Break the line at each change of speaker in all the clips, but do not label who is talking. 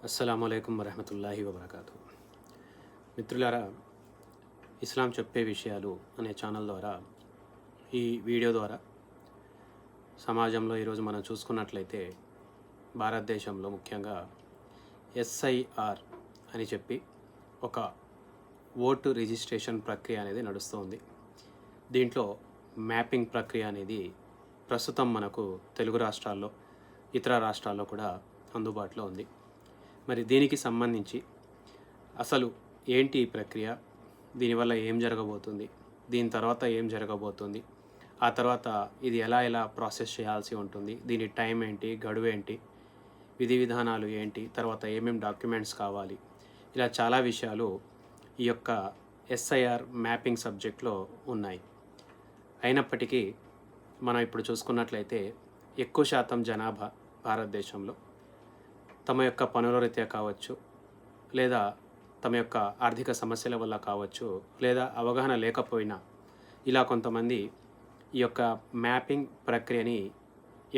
అస్సలాముఅలైకుం వరహమతుల్లాహి వబర్కాతు. మిత్రులారా, ఇస్లాం చెప్పే విషయాలు అనే ఛానల్ ద్వారా ఈ వీడియో ద్వారా సమాజంలో ఈరోజు మనం చూసుకున్నట్లయితే భారతదేశంలో ముఖ్యంగా ఎస్ఐఆర్ అని చెప్పి ఒక ఓటు రిజిస్ట్రేషన్ ప్రక్రియ అనేది నడుస్తుంది. దీంట్లో మ్యాపింగ్ ప్రక్రియ అనేది ప్రస్తుతం మనకు తెలుగు రాష్ట్రాల్లో ఇతర రాష్ట్రాల్లో కూడా అందుబాటులో ఉంది. మరి దీనికి సంబంధించి అసలు ఏంటి ఈ ప్రక్రియ, దీనివల్ల ఏం జరగబోతుంది, దీని తర్వాత ఏం జరగబోతుంది, ఆ తర్వాత ఇది ఎలా ప్రాసెస్ చేయాల్సి ఉంటుంది, దీని టైం ఏంటి, గడువు ఏంటి, విధి విధానాలు ఏంటి, తర్వాత ఏమేం డాక్యుమెంట్స్ కావాలి, ఇలా చాలా విషయాలు ఈ యొక్క ఎస్ఐఆర్ మ్యాపింగ్ సబ్జెక్ట్లో ఉన్నాయి. అయినప్పటికీ మనం ఇప్పుడు చూసుకున్నట్లయితే ఎక్కువ శాతం జనాభా భారతదేశంలో తమ యొక్క పనుల రీత్యా కావచ్చు, లేదా తమ యొక్క ఆర్థిక సమస్యల వల్ల కావచ్చు, లేదా అవగాహన లేకపోయినా ఇలా కొంతమంది ఈ యొక్క మ్యాపింగ్ ప్రక్రియని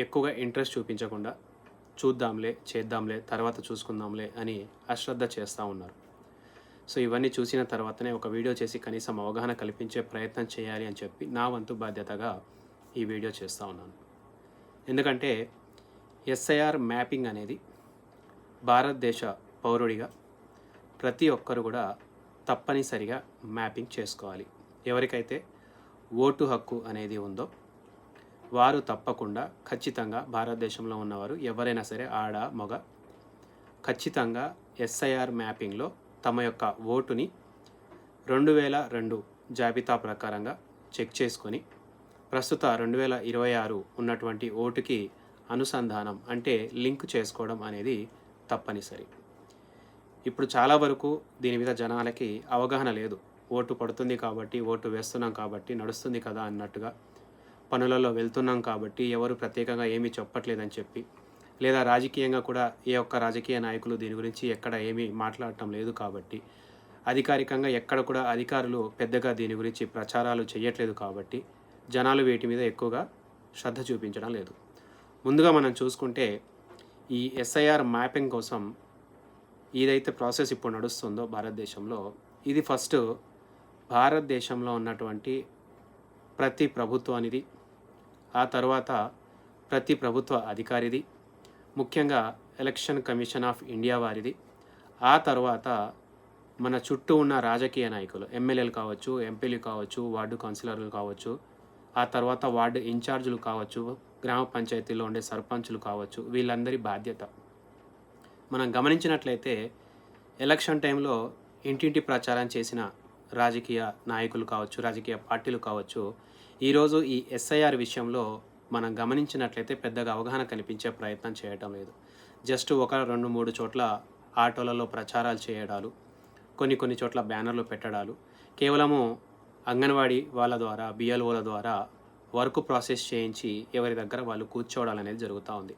ఎక్కువగా ఇంట్రెస్ట్ చూపించకుండా చూద్దాంలే, చేద్దాంలే, తర్వాత చూసుకుందాంలే అని అశ్రద్ధ చేస్తూ ఉన్నారు. సో ఇవన్నీ చూసిన తర్వాతనే ఒక వీడియో చేసి కనీసం అవగాహన కల్పించే ప్రయత్నం చేయాలి అని చెప్పి నా వంతు బాధ్యతగా ఈ వీడియో చేస్తూ ఉన్నాను. ఎందుకంటే ఎస్ఐఆర్ మ్యాపింగ్ అనేది భారతదేశ పౌరుడిగా ప్రతి ఒక్కరు కూడా తప్పనిసరిగా మ్యాపింగ్ చేసుకోవాలి. ఎవరికైతే ఓటు హక్కు అనేది ఉందో వారు తప్పకుండా ఖచ్చితంగా భారతదేశంలో ఉన్నవారు ఎవరైనా సరే, ఆడ మగ, ఖచ్చితంగా ఎస్ఐఆర్ మ్యాపింగ్లో తమ యొక్క ఓటుని 2002 జాబితా ప్రకారంగా చెక్ చేసుకొని ప్రస్తుత 2026 ఉన్నటువంటి ఓటుకి అనుసంధానం అంటే లింక్ చేసుకోవడం అనేది తప్పనిసరి. ఇప్పుడు చాలా వరకు దీని మీద జనాలకి అవగాహన లేదు. ఓటు పడుతుంది కాబట్టి, ఓటు వేస్తున్నాం కాబట్టి నడుస్తుంది కదా అన్నట్టుగా, పనులలో వెళ్తున్నాం కాబట్టి ఎవరు ప్రత్యేకంగా ఏమీ చెప్పట్లేదని చెప్పి, లేదా రాజకీయంగా కూడా ఏ ఒక్క రాజకీయ నాయకులు దీని గురించి ఎక్కడ ఏమీ మాట్లాడటం లేదు కాబట్టి, అధికారికంగా ఎక్కడ కూడా అధికారులు పెద్దగా దీని గురించి ప్రచారాలు చేయట్లేదు కాబట్టి జనాలు వీటి మీద ఎక్కువగా శ్రద్ధ చూపించడం లేదు. ముందుగా మనం చూసుకుంటే ఈ ఎస్ఐఆర్ మ్యాపింగ్ కోసం ఏదైతే ప్రాసెస్ ఇప్పుడు నడుస్తుందో భారతదేశంలో, ఇది ఫస్ట్ భారతదేశంలో ఉన్నటువంటి ప్రతి ప్రభుత్వానిది, ఆ తర్వాత ప్రతి ప్రభుత్వ అధికారిది, ముఖ్యంగా ఎలక్షన్ కమిషన్ ఆఫ్ ఇండియా వారిది, ఆ తర్వాత మన చుట్టూ ఉన్న రాజకీయ నాయకులు, ఎమ్మెల్యేలు కావచ్చు, ఎంపీలు కావచ్చు, వార్డు కౌన్సిలర్లు కావచ్చు, ఆ తర్వాత వార్డు ఇన్ఛార్జీలు కావచ్చు, గ్రామ పంచాయతీలో ఉండే సర్పంచులు కావచ్చు, వీళ్ళందరి బాధ్యత. మనం గమనించినట్లయితే ఎలక్షన్ టైంలో ఇంటింటి ప్రచారం చేసిన రాజకీయ నాయకులు కావచ్చు, రాజకీయ పార్టీలు కావచ్చు, ఈరోజు ఈ ఎస్ఐఆర్ విషయంలో మనం గమనించినట్లయితే పెద్దగా అవగాహన కనిపించే ప్రయత్నం చేయటం లేదు. జస్ట్ 1-2-3 చోట్ల ఆటోలలో ప్రచారాలు చేయడాలు, కొన్ని చోట్ల బ్యానర్లు పెట్టడాలు, కేవలము అంగన్వాడీ వాళ్ళ ద్వారా, బిఎల్ఓల ద్వారా వర్క్ ప్రాసెస్ చేయించి ఎవరి దగ్గర వాళ్ళు కూర్చోవడాలు అనేది జరుగుతూ ఉంది.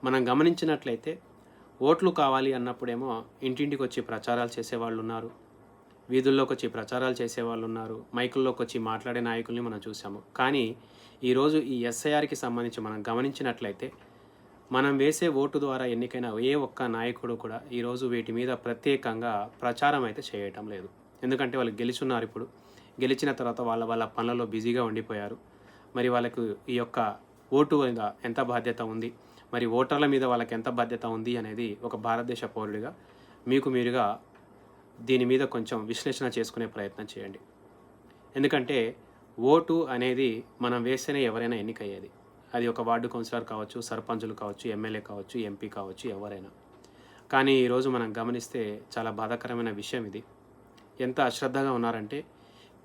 మనం గమనించినట్లయితే ఓట్లు కావాలి అన్నప్పుడేమో ఇంటింటికి వచ్చి ప్రచారాలు చేసేవాళ్ళు ఉన్నారు, వీధుల్లోకి వచ్చి ప్రచారాలు చేసేవాళ్ళు ఉన్నారు, మైకుల్లోకి వచ్చి మాట్లాడే నాయకుల్ని మనం చూసాము. కానీ ఈరోజు ఈ ఎస్ఐఆర్కి సంబంధించి మనం గమనించినట్లయితే మనం వేసే ఓటు ద్వారా ఎన్నికైన ఏ ఒక్క నాయకుడు కూడా ఈరోజు వీటి మీద ప్రత్యేకంగా ప్రచారం అయితే చేయటం లేదు. ఎందుకంటే వాళ్ళు గెలుచున్నారు. ఇప్పుడు గెలిచిన తర్వాత వాళ్ళ పనులలో బిజీగా ఉండిపోయారు. మరి వాళ్ళకు ఈ యొక్క ఓటు మీద ఎంత బాధ్యత ఉంది, మరి ఓటర్ల మీద వాళ్ళకి ఎంత బాధ్యత ఉంది అనేది ఒక భారతదేశ పౌరుడిగా మీరుగా దీని మీద కొంచెం విశ్లేషణ చేసుకునే ప్రయత్నం చేయండి. ఎందుకంటే ఓటు అనేది మనం వేస్తేనే ఎవరైనా ఎన్నికయ్యేది. అది ఒక వార్డు కౌన్సిలర్ కావచ్చు, సర్పంచులు కావచ్చు, ఎమ్మెల్యే కావచ్చు, ఎంపీ కావచ్చు, ఎవరైనా. కానీ ఈరోజు మనం గమనిస్తే చాలా బాధాకరమైన విషయం ఇది. ఎంత అశ్రద్ధగా ఉన్నారంటే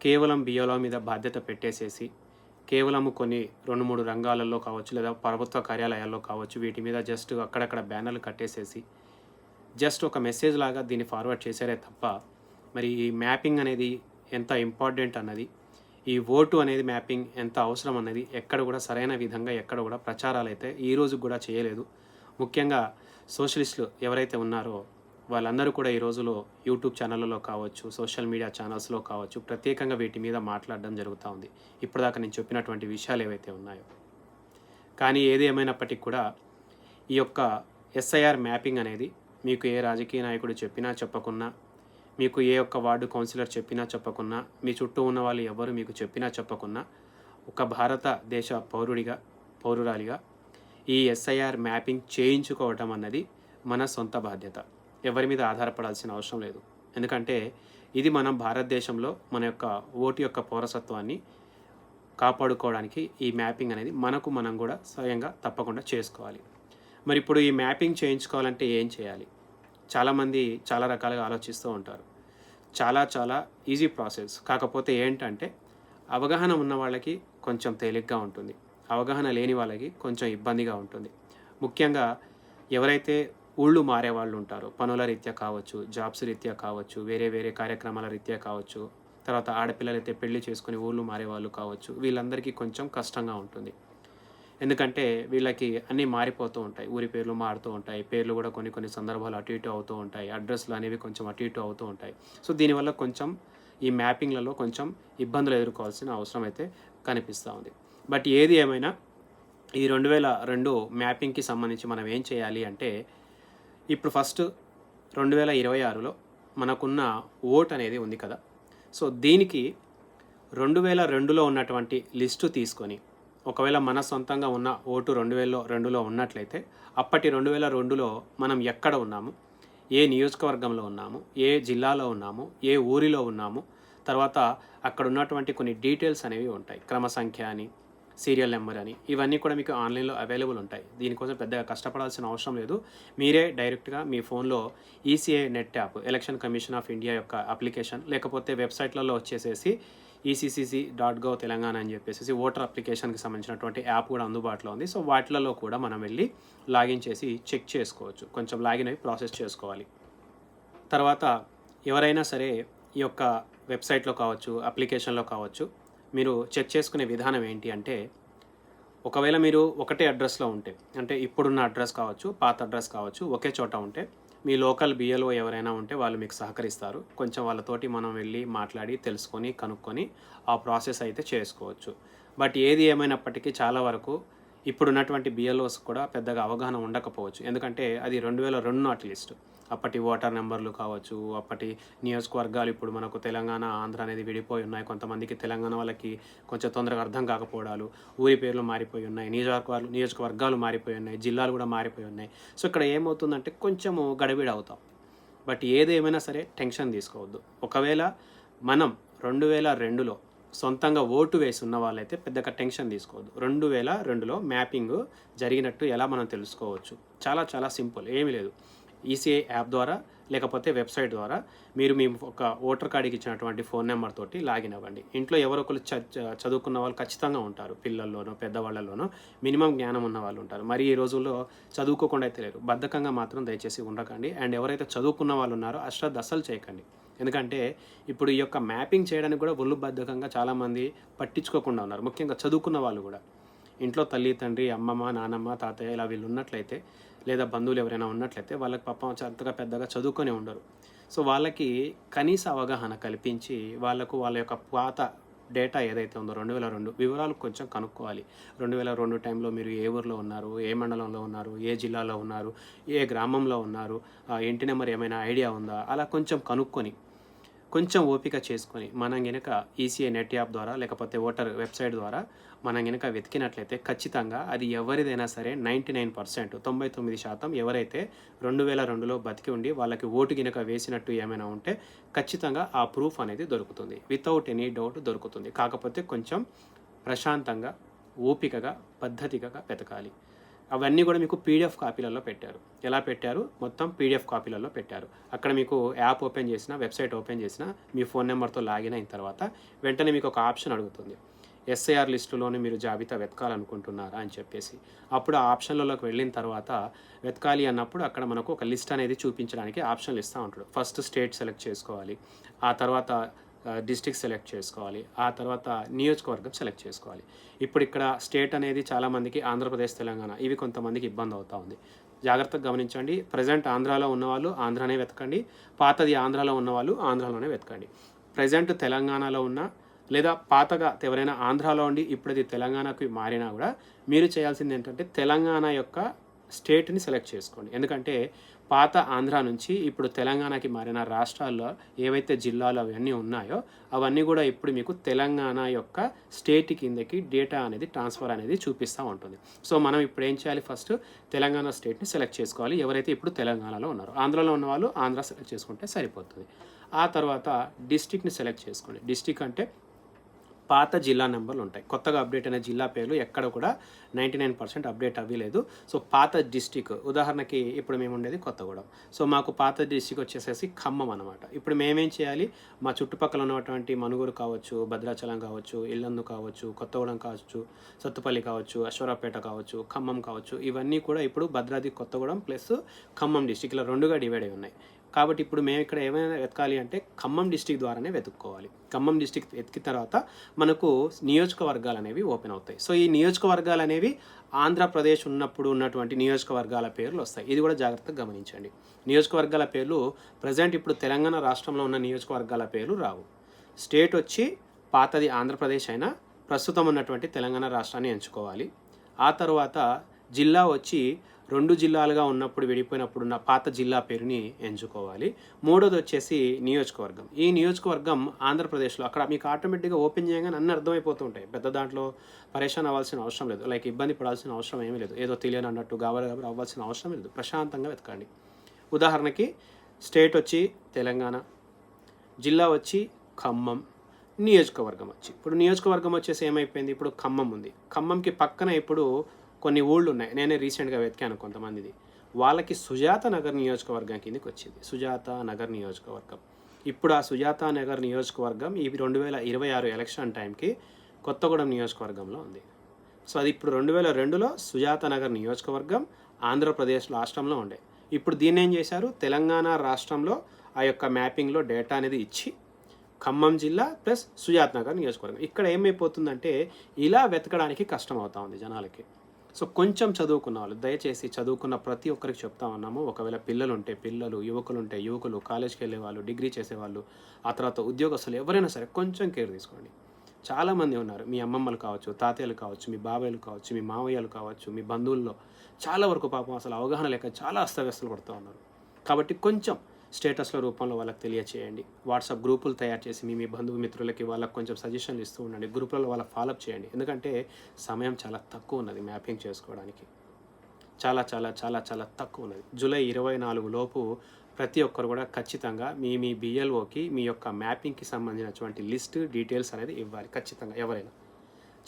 కేవలం బియ్యంల మీద బాధ్యత పెట్టేసేసి, కేవలము కొన్ని 2-3 రంగాలలో కావచ్చు, లేదా ప్రభుత్వ కార్యాలయాల్లో కావచ్చు, వీటి మీద జస్ట్ అక్కడక్కడ బ్యానర్లు కట్టేసేసి జస్ట్ ఒక మెసేజ్ లాగా దీన్ని ఫార్వర్డ్ చేశారే తప్ప, మరి ఈ మ్యాపింగ్ అనేది ఎంత ఇంపార్టెంట్ అన్నది, ఈ ఓటు అనేది మ్యాపింగ్ ఎంత అవసరం అన్నది ఎక్కడ కూడా సరైన విధంగా ఎక్కడ కూడా ప్రచారాలు అయితే ఈ రోజు కూడా చేయలేదు. ముఖ్యంగా సోషలిస్టులు ఎవరైతే ఉన్నారో వాళ్ళందరూ కూడా ఈ రోజులో యూట్యూబ్ ఛానళ్ళలో కావచ్చు, సోషల్ మీడియా ఛానల్స్లో కావచ్చు, ప్రత్యేకంగా వీటి మీద మాట్లాడడం జరుగుతూ ఉంది, ఇప్పటిదాకా నేను చెప్పినటువంటి విషయాలు ఏవైతే ఉన్నాయో. కానీ ఏది ఏమైనప్పటికీ కూడా ఈ యొక్క ఎస్ఐఆర్ మ్యాపింగ్ అనేది మీకు ఏ రాజకీయ నాయకుడు చెప్పినా చెప్పకున్నా, మీకు ఏ ఒక్క వార్డు కౌన్సిలర్ చెప్పినా చెప్పకున్నా, మీ చుట్టూ ఉన్న వాళ్ళు ఎవరు మీకు చెప్పినా చెప్పకున్నా, ఒక భారతదేశ పౌరురాలిగా ఈ ఎస్ఐఆర్ మ్యాపింగ్ చేయించుకోవటం అన్నది మన సొంత బాధ్యత. ఎవరి మీద ఆధారపడాల్సిన అవసరం లేదు. ఎందుకంటే ఇది మనం భారతదేశంలో మన యొక్క ఓటు యొక్క పౌరసత్వాన్ని కాపాడుకోవడానికి ఈ మ్యాపింగ్ అనేది మనం కూడా స్వయంగా తప్పకుండా చేసుకోవాలి. మరి ఇప్పుడు ఈ మ్యాపింగ్ చేయించుకోవాలంటే ఏం చేయాలి? చాలామంది చాలా రకాలుగా ఆలోచిస్తూ ఉంటారు. చాలా ఈజీ ప్రాసెస్. కాకపోతే ఏంటంటే అవగాహన ఉన్న వాళ్ళకి కొంచెం తేలిగ్గా ఉంటుంది, అవగాహన లేని వాళ్ళకి కొంచెం ఇబ్బందిగా ఉంటుంది. ముఖ్యంగా ఎవరైతే ఊళ్ళు మారే వాళ్ళు ఉంటారో, పనుల రీత్యా కావచ్చు, జాబ్స్ రీత్యా కావచ్చు, వేరే కార్యక్రమాల రీత్యా కావచ్చు, తర్వాత ఆడపిల్లలైతే పెళ్లి చేసుకుని ఊళ్ళు మారే వాళ్ళు కావచ్చు, వీళ్ళందరికీ కొంచెం కష్టంగా ఉంటుంది. ఎందుకంటే వీళ్ళకి అన్నీ మారిపోతూ ఉంటాయి, ఊరి పేర్లు మారుతూ ఉంటాయి, పేర్లు కూడా కొన్ని సందర్భాలు అటు ఇటు అవుతూ ఉంటాయి, అడ్రస్లు అనేవి కొంచెం అటు ఇటు అవుతూ ఉంటాయి. సో దీనివల్ల కొంచెం ఈ మ్యాపింగ్లలో కొంచెం ఇబ్బందులు ఎదుర్కోవాల్సిన అవసరం అయితే కనిపిస్తూ ఉంది. బట్ ఏది ఏమైనా ఈ 2002 మ్యాపింగ్కి సంబంధించి మనం ఏం చేయాలి అంటే, ఇప్పుడు ఫస్ట్ 2026లో మనకున్న ఓట్ అనేది ఉంది కదా, సో దీనికి 2002లో ఉన్నటువంటి లిస్టు తీసుకొని, ఒకవేళ మన సొంతంగా ఉన్న ఓటు 2002లో ఉన్నట్లయితే అప్పటి 2002లో మనం ఎక్కడ ఉన్నాము, ఏ నియోజకవర్గంలో ఉన్నాము, ఏ జిల్లాలో ఉన్నాము, ఏ ఊరిలో ఉన్నాము, తర్వాత అక్కడ ఉన్నటువంటి కొన్ని డీటెయిల్స్ అనేవి ఉంటాయి, క్రమ సంఖ్య అని, సీరియల్ నెంబర్ అని, ఇవన్నీ కూడా మీకు ఆన్లైన్లో అవైలబుల్ ఉంటాయి. దీనికోసం పెద్దగా కష్టపడాల్సిన అవసరం లేదు. మీరే డైరెక్ట్గా మీ ఫోన్లో ECI net app, election commission of India యొక్క అప్లికేషన్, లేకపోతే వెబ్సైట్లలో వచ్చేసేసి ECCC.gov తెలంగాణ అని చెప్పేసి ఓటర్ అప్లికేషన్కి సంబంధించినటువంటి యాప్ కూడా అందుబాటులో ఉంది. సో వాటిలలో కూడా మనం వెళ్ళి లాగిన్ చేసి చెక్ చేసుకోవచ్చు. కొంచెం లాగిన్ అయ్యి ప్రాసెస్ చేసుకోవాలి. తర్వాత ఎవరైనా సరే ఈ యొక్క వెబ్సైట్లో కావచ్చు, అప్లికేషన్లో కావచ్చు, మీరు చెక్ చేసుకునే విధానం ఏంటి అంటే, ఒకవేళ మీరు ఒకటే అడ్రస్లో ఉంటే, అంటే ఇప్పుడున్న అడ్రస్ కావచ్చు, పాత అడ్రస్ కావచ్చు, ఒకే చోట ఉంటే మీ లోకల్ BLO ఎవరైనా ఉంటే వాళ్ళు మీకు సహకరిస్తారు. కొంచెం వాళ్ళతోటి మనం వెళ్ళి మాట్లాడి తెలుసుకొని కనుక్కొని ఆ ప్రాసెస్ అయితే చేసుకోవచ్చు. బట్ ఏది ఏమైనప్పటికీ చాలా వరకు ఇప్పుడున్నటువంటి BLOస్ కూడా పెద్దగా అవగాహన ఉండకపోవచ్చు. ఎందుకంటే అది 2002 నాటి లిస్టు. అప్పటి ఓటర్ నెంబర్లు కావచ్చు, అప్పటి నియోజకవర్గాలు, ఇప్పుడు మనకు తెలంగాణ, ఆంధ్ర అనేది విడిపోయి ఉన్నాయి. కొంతమందికి తెలంగాణ వాళ్ళకి కొంచెం తొందరగా అర్థం కాకపోవడాలు, ఊరి పేర్లు మారిపోయి ఉన్నాయి, నియోజకవర్గాలు మారిపోయి ఉన్నాయి, జిల్లాలు కూడా మారిపోయి ఉన్నాయి. సో ఇక్కడ ఏమవుతుందంటే కొంచెము గడిబిడి అవుతాం. బట్ ఏదేమైనా సరే టెన్షన్ తీసుకోవద్దు. ఒకవేళ మనం 2002లో సొంతంగా ఓటు వేసి ఉన్న వాళ్ళైతే పెద్దగా టెన్షన్ తీసుకోవద్దు. 2002లో మ్యాపింగ్ జరిగినట్టు ఎలా మనం తెలుసుకోవచ్చు? చాలా సింపుల్, ఏమీ లేదు. ఈసీఐ యాప్ ద్వారా లేకపోతే వెబ్సైట్ ద్వారా మీరు మీ ఒక ఓటర్ కార్డుకి ఇచ్చినటువంటి ఫోన్ నెంబర్ తోటి లాగిన్ అవ్వండి. ఇంట్లో ఎవరొకరు చదువుకున్న వాళ్ళు ఖచ్చితంగా ఉంటారు. పిల్లల్లోనో పెద్దవాళ్ళలోనో మినిమం జ్ఞానం ఉన్న వాళ్ళు ఉంటారు. మరి ఈ రోజుల్లో చదువుకోకుండా అయితే లేరు. బద్ధకంగా మాత్రం దయచేసి ఉండకండి. అండ్ ఎవరైతే చదువుకున్న వాళ్ళు ఉన్నారో అశ్రద్ధ అస్సలు చేయకండి. ఎందుకంటే ఇప్పుడు ఈ యొక్క మ్యాపింగ్ చేయడానికి కూడా ఒళ్ళు బద్ధకంగా చాలామంది పట్టించుకోకుండా ఉన్నారు. ముఖ్యంగా చదువుకున్న వాళ్ళు కూడా. ఇంట్లో తల్లి, తండ్రి, అమ్మమ్మ, నానమ్మ, తాతయ్య ఇలా వీళ్ళు ఉన్నట్లయితే, లేదా బంధువులు ఎవరైనా ఉన్నట్లయితే వాళ్ళకి పాపం అంతగా పెద్దగా చదువుకొని ఉండరు. సో వాళ్ళకి కనీస అవగాహన కల్పించి వాళ్ళకు వాళ్ళ యొక్క పాత డేటా ఏదైతే ఉందో 2002 వివరాలు కొంచెం కనుక్కోవాలి. 2002 టైంలో మీరు ఏ ఊరిలో ఉన్నారు, ఏ మండలంలో ఉన్నారు, ఏ జిల్లాలో ఉన్నారు, ఏ గ్రామంలో ఉన్నారు, ఇంటి నెంబర్ ఏమైనా ఐడియా ఉందా, అలా కొంచెం కనుక్కొని కొంచెం ఓపిక చేసుకొని మనం గనక ఈసీఐ నెట్ యాప్ ద్వారా లేకపోతే ఓటర్ వెబ్సైట్ ద్వారా మనం గనక వెతికినట్లయితే ఖచ్చితంగా అది ఎవరిదైనా సరే 99%, 99% ఎవరైతే 2002లో బతికి ఉండి వాళ్ళకి ఓటు గనక వేసినట్టు ఏమైనా ఉంటే ఖచ్చితంగా ఆ ప్రూఫ్ అనేది దొరుకుతుంది. వితౌట్ ఎనీ డౌట్ దొరుకుతుంది. కాకపోతే కొంచెం ప్రశాంతంగా, ఓపికగా, పద్ధతిగా వెతకాలి. అవన్నీ కూడా మీకు PDF కాపీలలో పెట్టారు. ఎలా పెట్టారు? మొత్తం PDF కాపీలలో పెట్టారు. అక్కడ మీకు యాప్ ఓపెన్ చేసినా, వెబ్సైట్ ఓపెన్ చేసినా, మీ ఫోన్ నెంబర్తో లాగిన్ అయిన తర్వాత వెంటనే మీకు ఒక ఆప్షన్ అడుగుతుంది. SIR లిస్టులోనే మీరు జాబితా వెతకాలనుకుంటున్నారా అని చెప్పేసి. అప్పుడు ఆ ఆప్షన్లలోకి వెళ్ళిన తర్వాత వెతకాలి అన్నప్పుడు అక్కడ మనకు ఒక లిస్ట్ అనేది చూపించడానికి ఆప్షన్లు ఇస్తూ ఉంటాడు. ఫస్ట్ స్టేట్ సెలెక్ట్ చేసుకోవాలి, ఆ తర్వాత డిస్ట్రిక్ట్ సెలెక్ట్ చేసుకోవాలి, ఆ తర్వాత నియోజకవర్గం సెలెక్ట్ చేసుకోవాలి. ఇప్పుడు ఇక్కడ స్టేట్ అనేది చాలామందికి ఆంధ్రప్రదేశ్, తెలంగాణ ఇవి కొంతమందికి ఇబ్బంది అవుతూ ఉంది. జాగ్రత్తగా గమనించండి. ప్రజెంట్ ఆంధ్రాలో ఉన్నవాళ్ళు ఆంధ్రానే వెతకండి, పాతది ఆంధ్రాలో ఉన్నవాళ్ళు ఆంధ్రాలోనే వెతకండి. ప్రజెంట్ తెలంగాణలో ఉన్న లేదా పాతగా ఎవరైనా ఆంధ్రాలో ఉండి ఇప్పుడు అది తెలంగాణకు మారినా కూడా మీరు చేయాల్సింది ఏంటంటే తెలంగాణ యొక్క స్టేట్ని సెలెక్ట్ చేసుకోండి. ఎందుకంటే పాత ఆంధ్ర నుంచి ఇప్పుడు తెలంగాణకి మారిన రాష్ట్రాల్లో ఏవైతే జిల్లాలు అవన్నీ ఉన్నాయో అవన్నీ కూడా ఇప్పుడు మీకు తెలంగాణ యొక్క స్టేట్ కిందకి డేటా అనేది ట్రాన్స్ఫర్ అనేది చూపిస్తూ ఉంటుంది. సో మనం ఇప్పుడు ఏం చేయాలి, ఫస్ట్ తెలంగాణ స్టేట్ని సెలెక్ట్ చేసుకోవాలి. ఎవరైతే ఇప్పుడు తెలంగాణలో ఉన్నారో, ఆంధ్రలో ఉన్న వాళ్ళు ఆంధ్ర సెలెక్ట్ చేసుకుంటే సరిపోతుంది. ఆ తర్వాత డిస్టిక్ని సెలెక్ట్ చేసుకోండి. డిస్టిక్ అంటే పాత జిల్లా నెంబర్లు ఉంటాయి. కొత్తగా అప్డేట్ అయిన జిల్లా పేర్లు ఎక్కడ కూడా 99% అప్డేట్ అవ్వలేదు. సో పాత డిస్టిక్, ఉదాహరణకి ఇప్పుడు మేము ఉండేది కొత్తగూడెం. సో మాకు పాత డిస్టిక్ వచ్చేసేసి ఖమ్మం అనమాట. ఇప్పుడు మేమేం చేయాలి, మా చుట్టుపక్కల ఉన్నటువంటి మనుగురు కావచ్చు, భద్రాచలం కావచ్చు, ఇల్లందు కావచ్చు, కొత్తగూడెం కావచ్చు, సత్తుపల్లి కావచ్చు, అశ్వరాపేట కావచ్చు, ఖమ్మం కావచ్చు, ఇవన్నీ కూడా ఇప్పుడు భద్రాద్రి కొత్తగూడెం ప్లస్ ఖమ్మం డిస్టిక్ ఇలా 2గా డివైడ్ అయి ఉన్నాయి. కాబట్టి ఇప్పుడు మేము ఇక్కడ ఏమైనా వెతకాలి అంటే ఖమ్మం డిస్టిక్ ద్వారానే వెతుక్కోవాలి. ఖమ్మం డిస్టిక్ వెతికిన తర్వాత మనకు నియోజకవర్గాలు అనేవి ఓపెన్ అవుతాయి. సో ఈ నియోజకవర్గాలు అనేవి ఆంధ్రప్రదేశ్ ఉన్నప్పుడు ఉన్నటువంటి నియోజకవర్గాల పేర్లు వస్తాయి. ఇది కూడా జాగ్రత్తగా గమనించండి. నియోజకవర్గాల పేర్లు ప్రజెంట్ ఇప్పుడు తెలంగాణ రాష్ట్రంలో ఉన్న నియోజకవర్గాల పేర్లు రావు. స్టేట్ వచ్చి పాతది ఆంధ్రప్రదేశ్ అయినా ప్రస్తుతం ఉన్నటువంటి తెలంగాణ రాష్ట్రాన్ని ఎంచుకోవాలి. ఆ తర్వాత జిల్లా వచ్చి 2 జిల్లాలుగా ఉన్నప్పుడు విడిపోయినప్పుడు ఉన్న పాత జిల్లా పేరుని ఎంచుకోవాలి. మూడోది వచ్చేసి నియోజకవర్గం. ఈ నియోజకవర్గం ఆంధ్రప్రదేశ్లో అక్కడ మీకు ఆటోమేటిక్గా ఓపెన్ చేయగానే అన్నీ అర్థమైపోతూ ఉంటాయి. పెద్ద దాంట్లో పరేషాన్ అవ్వాల్సిన అవసరం లేదు. లైక్ ఇబ్బంది పడాల్సిన అవసరం ఏమీ లేదు. ఏదో తెలియని అన్నట్టు గాబరి అవ్వాల్సిన అవసరం లేదు. ప్రశాంతంగా వెతకండి. ఉదాహరణకి స్టేట్ వచ్చి తెలంగాణ, జిల్లా వచ్చి ఖమ్మం, నియోజకవర్గం ఇప్పుడు నియోజకవర్గం వచ్చేసి ఏమైపోయింది, ఇప్పుడు ఖమ్మం ఉంది. ఖమ్మంకి పక్కన ఇప్పుడు కొన్ని ఊళ్ళు ఉన్నాయి. నేనే రీసెంట్గా వెతికాను కొంతమందిది. వాళ్ళకి సుజాత నగర్ నియోజకవర్గం కిందకి వచ్చింది. సుజాత నగర్ నియోజకవర్గం. ఇప్పుడు ఆ సుజాత నగర్ నియోజకవర్గం ఈ 2026 ఎలక్షన్ టైంకి కొత్తగూడెం నియోజకవర్గంలో ఉంది. సో అది ఇప్పుడు 2002లో సుజాత నగర్ నియోజకవర్గం ఆంధ్రప్రదేశ్ రాష్ట్రంలో ఉండే. ఇప్పుడు దీన్ని ఏం చేశారు, తెలంగాణ రాష్ట్రంలో ఆ యొక్క మ్యాపింగ్లో డేటా అనేది ఇచ్చి ఖమ్మం జిల్లా ప్లస్ సుజాత నగర్ నియోజకవర్గం. ఇక్కడ ఏమైపోతుందంటే ఇలా వెతకడానికి కష్టం అవుతా ఉంది జనాలకి. సో కొంచెం చదువుకున్న వాళ్ళు, దయచేసి చదువుకున్న ప్రతి ఒక్కరికి చెప్తా ఉన్నాము, ఒకవేళ పిల్లలు ఉంటే పిల్లలు, యువకులు ఉంటే యువకులు, కాలేజ్కి వెళ్ళే వాళ్ళు, డిగ్రీ చేసేవాళ్ళు, ఆ తర్వాత ఉద్యోగస్తులు ఎవరైనా సరే కొంచెం కేర్ తీసుకోండి. చాలామంది ఉన్నారు, మీ అమ్మమ్మలు కావచ్చు, తాతయ్యలు కావచ్చు, మీ బాబాయ్లు కావచ్చు, మీ మావయ్యలు కావచ్చు, మీ బంధువుల్లో చాలా వరకు పాపం అసలు అవగాహన లేక చాలా అస్తవ్యస్తలు పడుతూ ఉన్నారు. కాబట్టి కొంచెం స్టేటస్ల రూపంలో వాళ్ళకి తెలియచేయండి. వాట్సాప్ గ్రూపులు తయారు చేసి మీ బంధువు మిత్రులకి వాళ్ళకి కొంచెం సజెషన్లు ఇస్తూ ఉండండి. గ్రూపులలో వాళ్ళ ఫాలోఅప్ చేయండి. ఎందుకంటే సమయం చాలా తక్కువ ఉన్నది మ్యాపింగ్ చేసుకోవడానికి. చాలా చాలా చాలా చాలా తక్కువ ఉన్నది. జూలై 24 లోపు ప్రతి ఒక్కరు కూడా ఖచ్చితంగా మీ బిఎల్ఓకి మీ యొక్క మ్యాపింగ్కి సంబంధించినటువంటి లిస్ట్ డీటెయిల్స్ అనేది ఇవ్వాలి ఖచ్చితంగా. ఎవరైనా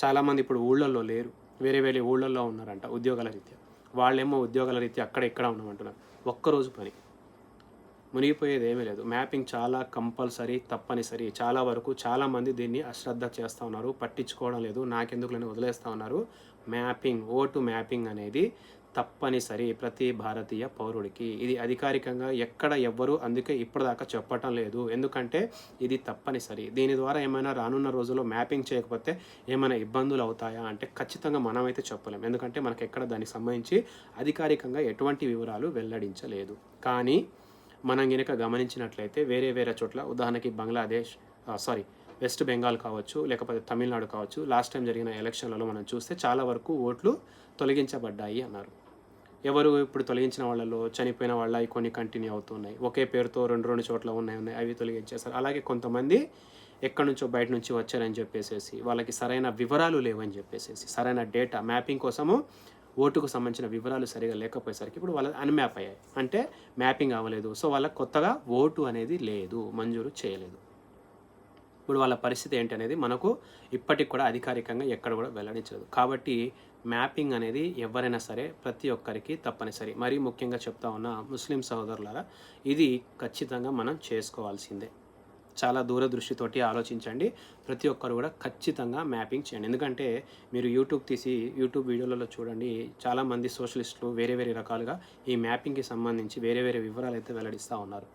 చాలామంది ఇప్పుడు ఊళ్ళల్లో లేరు, వేరే వేరే ఊళ్ళల్లో ఉన్నారంట ఉద్యోగాల రీత్యా. వాళ్ళేమో ఉద్యోగాల రీత్యా అక్కడ ఇక్కడ ఉన్నామంటున్నారు. ఒక్కరోజు పని మునిగిపోయేది ఏమీ లేదు. మ్యాపింగ్ చాలా కంపల్సరీ, తప్పనిసరి. చాలా వరకు చాలామంది దీన్ని అశ్రద్ధ చేస్తూ ఉన్నారు, పట్టించుకోవడం లేదు, నాకెందుకులని వదిలేస్తూ ఉన్నారు. ఓటు మ్యాపింగ్ అనేది తప్పనిసరి ప్రతి భారతీయ పౌరుడికి. ఇది అధికారికంగా ఎక్కడ ఎవ్వరూ అందుకే ఇప్పటిదాకా చెప్పటం లేదు. ఎందుకంటే ఇది తప్పనిసరి. దీని ద్వారా ఏమైనా రానున్న రోజుల్లో మ్యాపింగ్ చేయకపోతే ఏమైనా ఇబ్బందులు అవుతాయా అంటే ఖచ్చితంగా మనమైతే చెప్పలేం. ఎందుకంటే మనకు ఎక్కడ దానికి సంబంధించి అధికారికంగా ఎటువంటి వివరాలు వెల్లడించలేదు. కానీ మనం గనుక గమనించినట్లయితే వేరే వేరే చోట్ల, ఉదాహరణకి వెస్ట్ బెంగాల్ కావచ్చు, లేకపోతే తమిళనాడు కావచ్చు, లాస్ట్ టైం జరిగిన ఎలక్షన్లలో మనం చూస్తే చాలా వరకు ఓట్లు తొలగించబడ్డాయి అన్నారు. ఎవరు ఇప్పుడు తొలగించిన వాళ్ళలో చనిపోయిన వాళ్ళ కొన్ని కంటిన్యూ అవుతున్నాయి. ఒకే పేరుతో రెండు చోట్ల ఉన్నాయి అవి తొలగించేశారు. అలాగే కొంతమంది ఎక్కడి నుంచో బయట నుంచి వచ్చారని చెప్పేసి వాళ్ళకి సరైన వివరాలు లేవని చెప్పేసి, సరైన డేటా మ్యాపింగ్ కోసము ఓటుకు సంబంధించిన వివరాలు సరిగా లేకపోయేసరికి ఇప్పుడు వాళ్ళ అన్మ్యాప్ అయ్యాయి. అంటే మ్యాపింగ్ అవ్వలేదు. సో వాళ్ళకి కొత్తగా ఓటు అనేది లేదు, మంజూరు చేయలేదు. ఇప్పుడు వాళ్ళ పరిస్థితి ఏంటి అనేది మనకు ఇప్పటికి కూడా అధికారికంగా ఎక్కడ కూడా వెల్లడించలేదు. కాబట్టి మ్యాపింగ్ అనేది ఎవరైనా సరే ప్రతి ఒక్కరికి తప్పనిసరి. మరీ ముఖ్యంగా చెప్తా ఉన్న ముస్లిం సహోదరులారా, ఇది ఖచ్చితంగా మనం చేసుకోవాల్సిందే. చాలా దూరదృష్టితోటి ఆలోచించండి. ప్రతి ఒక్కరు కూడా ఖచ్చితంగా మ్యాపింగ్ చేయండి. ఎందుకంటే మీరు యూట్యూబ్ వీడియోలలో చూడండి, చాలామంది సోషలిస్టులు వేరే వేరే రకాలుగా ఈ మ్యాపింగ్కి సంబంధించి వేరే వేరే వివరాలు అయితే వెల్లడిస్తూ ఉన్నారు.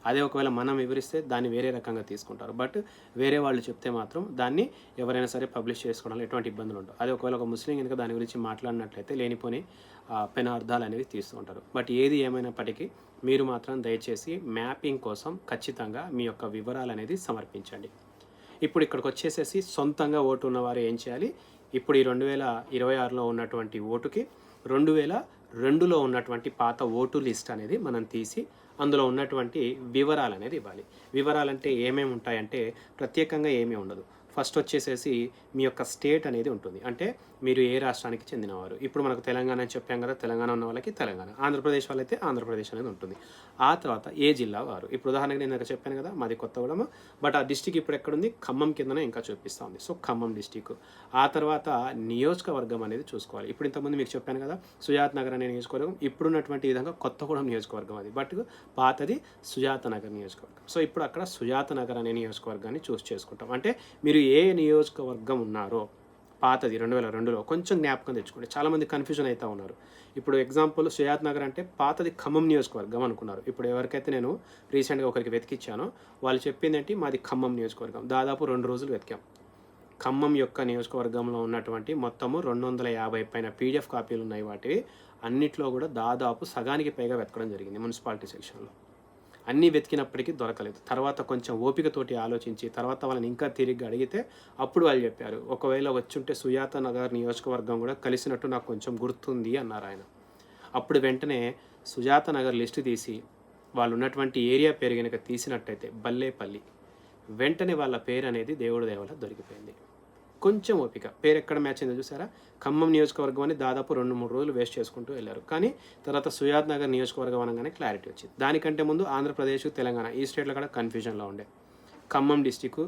అదే ఒకవేళ మనం వివరిస్తే దాన్ని వేరే రకంగా తీసుకుంటారు. బట్ వేరే వాళ్ళు చెప్తే మాత్రం దాన్ని ఎవరైనా సరే పబ్లిష్ చేసుకోవడంలో ఎటువంటి ఇబ్బందులు ఉండవు. అదే ఒకవేళ ఒక ముస్లిం కనుక దాని గురించి మాట్లాడినట్లయితే లేనిపోని పెనార్థాలు అనేవి తీస్తూ ఉంటారు. బట్ ఏది ఏమైనప్పటికీ మీరు మాత్రం దయచేసి మ్యాపింగ్ కోసం ఖచ్చితంగా మీ యొక్క వివరాలు అనేది సమర్పించండి. ఇప్పుడు ఇక్కడికి వచ్చేసేసి సొంతంగా ఓటు ఉన్నవారు ఏం చేయాలి, ఇప్పుడు ఈ 2026లో ఉన్నటువంటి ఓటుకి 2లో ఉన్నటువంటి పాత ఓటు లిస్ట్ అనేది మనం తీసి అందులో ఉన్నటువంటి వివరాలు అనేది ఇవ్వాలి. వివరాలంటే ఏమేమి ఉంటాయంటే ప్రత్యేకంగా ఏమీ ఉండదు. ఫస్ట్ వచ్చేసేసి మీ యొక్క స్టేట్ అనేది ఉంటుంది. అంటే మీరు ఏ రాష్ట్రానికి చెందినవారు. ఇప్పుడు మనకు తెలంగాణ అని చెప్పాం కదా, తెలంగాణ ఉన్న వాళ్ళకి తెలంగాణ, ఆంధ్రప్రదేశ్ వాళ్ళైతే ఆంధ్రప్రదేశ్ అనేది ఉంటుంది. ఆ తర్వాత ఏ జిల్లా వారు. ఇప్పుడు ఉదాహరణకి నేను ఇక్కడ చెప్పాను కదా, మాది కొత్తగూడెం, బట్ ఆ డిస్టిక్ ఇప్పుడు ఎక్కడుంది, ఖమ్మం కిందనే ఇంకా చూపిస్తూ ఉంది. So Khammam district. ఆ తర్వాత నియోజకవర్గం అనేది చూసుకోవాలి. ఇప్పుడు ఇంతకుముందు మీకు చెప్పాను కదా, సుజాత్ నగర్ అనే నియోజకవర్గం ఇప్పుడున్నటువంటి విధంగా కొత్తగూడెం నియోజకవర్గం అది, బట్ పాతది సుజాత నగర్ నియోజకవర్గం. సో ఇప్పుడు అక్కడ సుజాత నగర్ అనే నియోజకవర్గాన్ని చూస్ చేసుకుంటాం. అంటే మీరు ఏ నియోజకవర్గం ఉన్నారో పాతది 2002లో కొంచెం జ్ఞాపకం తెచ్చుకోండి. చాలామంది కన్ఫ్యూజన్ అవుతూ ఉన్నారు. ఇప్పుడు ఎగ్జాంపుల్ సుజాత్ నగర్ అంటే పాతది ఖమ్మం నియోజకవర్గం అనుకున్నారు. ఇప్పుడు ఎవరికైతే నేను రీసెంట్గా ఒకరికి వెతికిచ్చానో వాళ్ళు చెప్పిందేంటి, మాది ఖమ్మం నియోజకవర్గం. దాదాపు 2 రోజులు వెతికాం. ఖమ్మం యొక్క నియోజకవర్గంలో ఉన్నటువంటి మొత్తము 250 పైన పీడిఎఫ్ కాపీలు ఉన్నాయి. వాటివి అన్నిట్లో కూడా దాదాపు సగానికి పైగా వెతకడం జరిగింది మున్సిపాలిటీ సెక్షన్లో. అన్నీ వెతికినప్పటికీ దొరకలేదు. తర్వాత కొంచెం ఓపికతోటి ఆలోచించి తర్వాత వాళ్ళని ఇంకా తిరిగి అడిగితే అప్పుడు వాళ్ళు చెప్పారు, ఒకవేళ వచ్చుంటే సుజాత నగర్ నియోజకవర్గం కూడా కలిసినట్టు నాకు కొంచెం గుర్తుంది అన్నారు ఆయన. అప్పుడు వెంటనే సుజాత నగర్ లిస్ట్ తీసి వాళ్ళు ఉన్నటువంటి ఏరియా పేరు కనుక తీసినట్టయితే బల్లేపల్లి, వెంటనే వాళ్ళ పేరు అనేది దేవుడి దయ వల్ల దొరికిపోయింది. కొంచెం ఓపిక, పేరు ఎక్కడ మ్యాచ్ అయిందో చూసారా. ఖమ్మం నియోజకవర్గం అని దాదాపు 2-3 రోజులు వేస్ట్ చేసుకుంటూ వెళ్ళారు. కానీ తర్వాత సుజాత్ నగర్ నియోజకవర్గం అనగానే క్లారిటీ వచ్చింది. దానికంటే ముందు ఆంధ్రప్రదేశ్, తెలంగాణ ఈ స్టేట్లో కూడా కన్ఫ్యూజన్లో ఉండే. ఖమ్మం డిస్టిక్,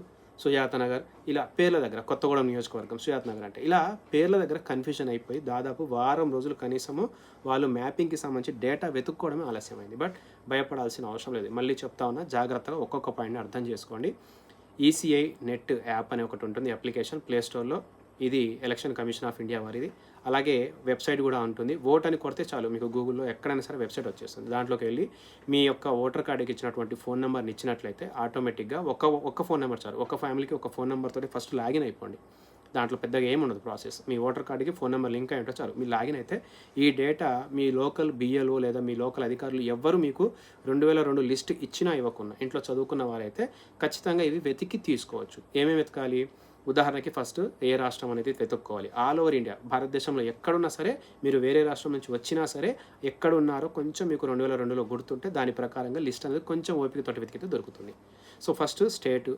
సుజాత నగర్, ఇలా పేర్ల దగ్గర కొత్తగూడెం నియోజకవర్గం, సుజాత నగర్ అంటే ఇలా పేర్ల దగ్గర కన్ఫ్యూజన్ అయిపోయి దాదాపు వారం రోజులు కనీసము వాళ్ళు మ్యాపింగ్కి సంబంధించి డేటా వెతుక్కోవడమే ఆలస్యమైంది. బట్ భయపడాల్సిన అవసరం లేదు. మళ్ళీ చెప్తా ఉన్నా, జాగ్రత్తగా ఒక్కొక్క పాయింట్ని అర్థం చేసుకోండి. ఈసీఐ నెట్ యాప్ అనే ఒకటి ఉంటుంది అప్లికేషన్ ప్లేస్టోర్లో. ఇది ఎలక్షన్ కమిషన్ ఆఫ్ ఇండియా వారిది. అలాగే వెబ్సైట్ కూడా ఉంటుంది. ఓట్ అని కొడితే చాలు మీకు గూగుల్లో ఎక్కడైనా సరే వెబ్సైట్ వచ్చేస్తుంది. దాంట్లోకి వెళ్ళి మీ యొక్క ఓటర్ కార్డుకి ఇచ్చినటువంటి ఫోన్ నెంబర్ని ఇచ్చినట్లయితే ఆటోమేటిక్గా ఒక్క ఫోన్ నెంబర్ చాలు. ఒక ఫ్యామిలీకి ఒక ఫోన్ నెంబర్తో ఫస్ట్ లాగిన్ అయిపోండి. దాంట్లో పెద్దగా ఏముండదు ప్రాసెస్. మీ ఓటర్ కార్డుకి ఫోన్ నెంబర్ లింక్ అయి ఉంటే చాలు. మీరు లాగిన్ అయితే ఈ డేటా మీ లోకల్ బిఎల్ఓ లేదా మీ లోకల్ అధికారులు ఎవ్వరు మీకు 2002 లిస్ట్ ఇచ్చినా ఇవ్వకుండా ఇంట్లో చదువుకున్న వారైతే ఖచ్చితంగా ఇవి వెతికి తీసుకోవచ్చు. ఏమేమి వెతకాలి, ఉదాహరణకి ఫస్ట్ ఏ రాష్ట్రం అనేది వెతుక్కోవాలి. ఆల్ ఓవర్ ఇండియా, భారతదేశంలో ఎక్కడున్నా సరే, మీరు వేరే రాష్ట్రం నుంచి వచ్చినా సరే ఎక్కడున్నారో కొంచెం మీకు 2002లో గుర్తుంటే దాని ప్రకారంగా లిస్ట్ అనేది కొంచెం ఓపికతోటి వెతికితే దొరుకుతుంది. సో ఫస్ట్ స్టేటు,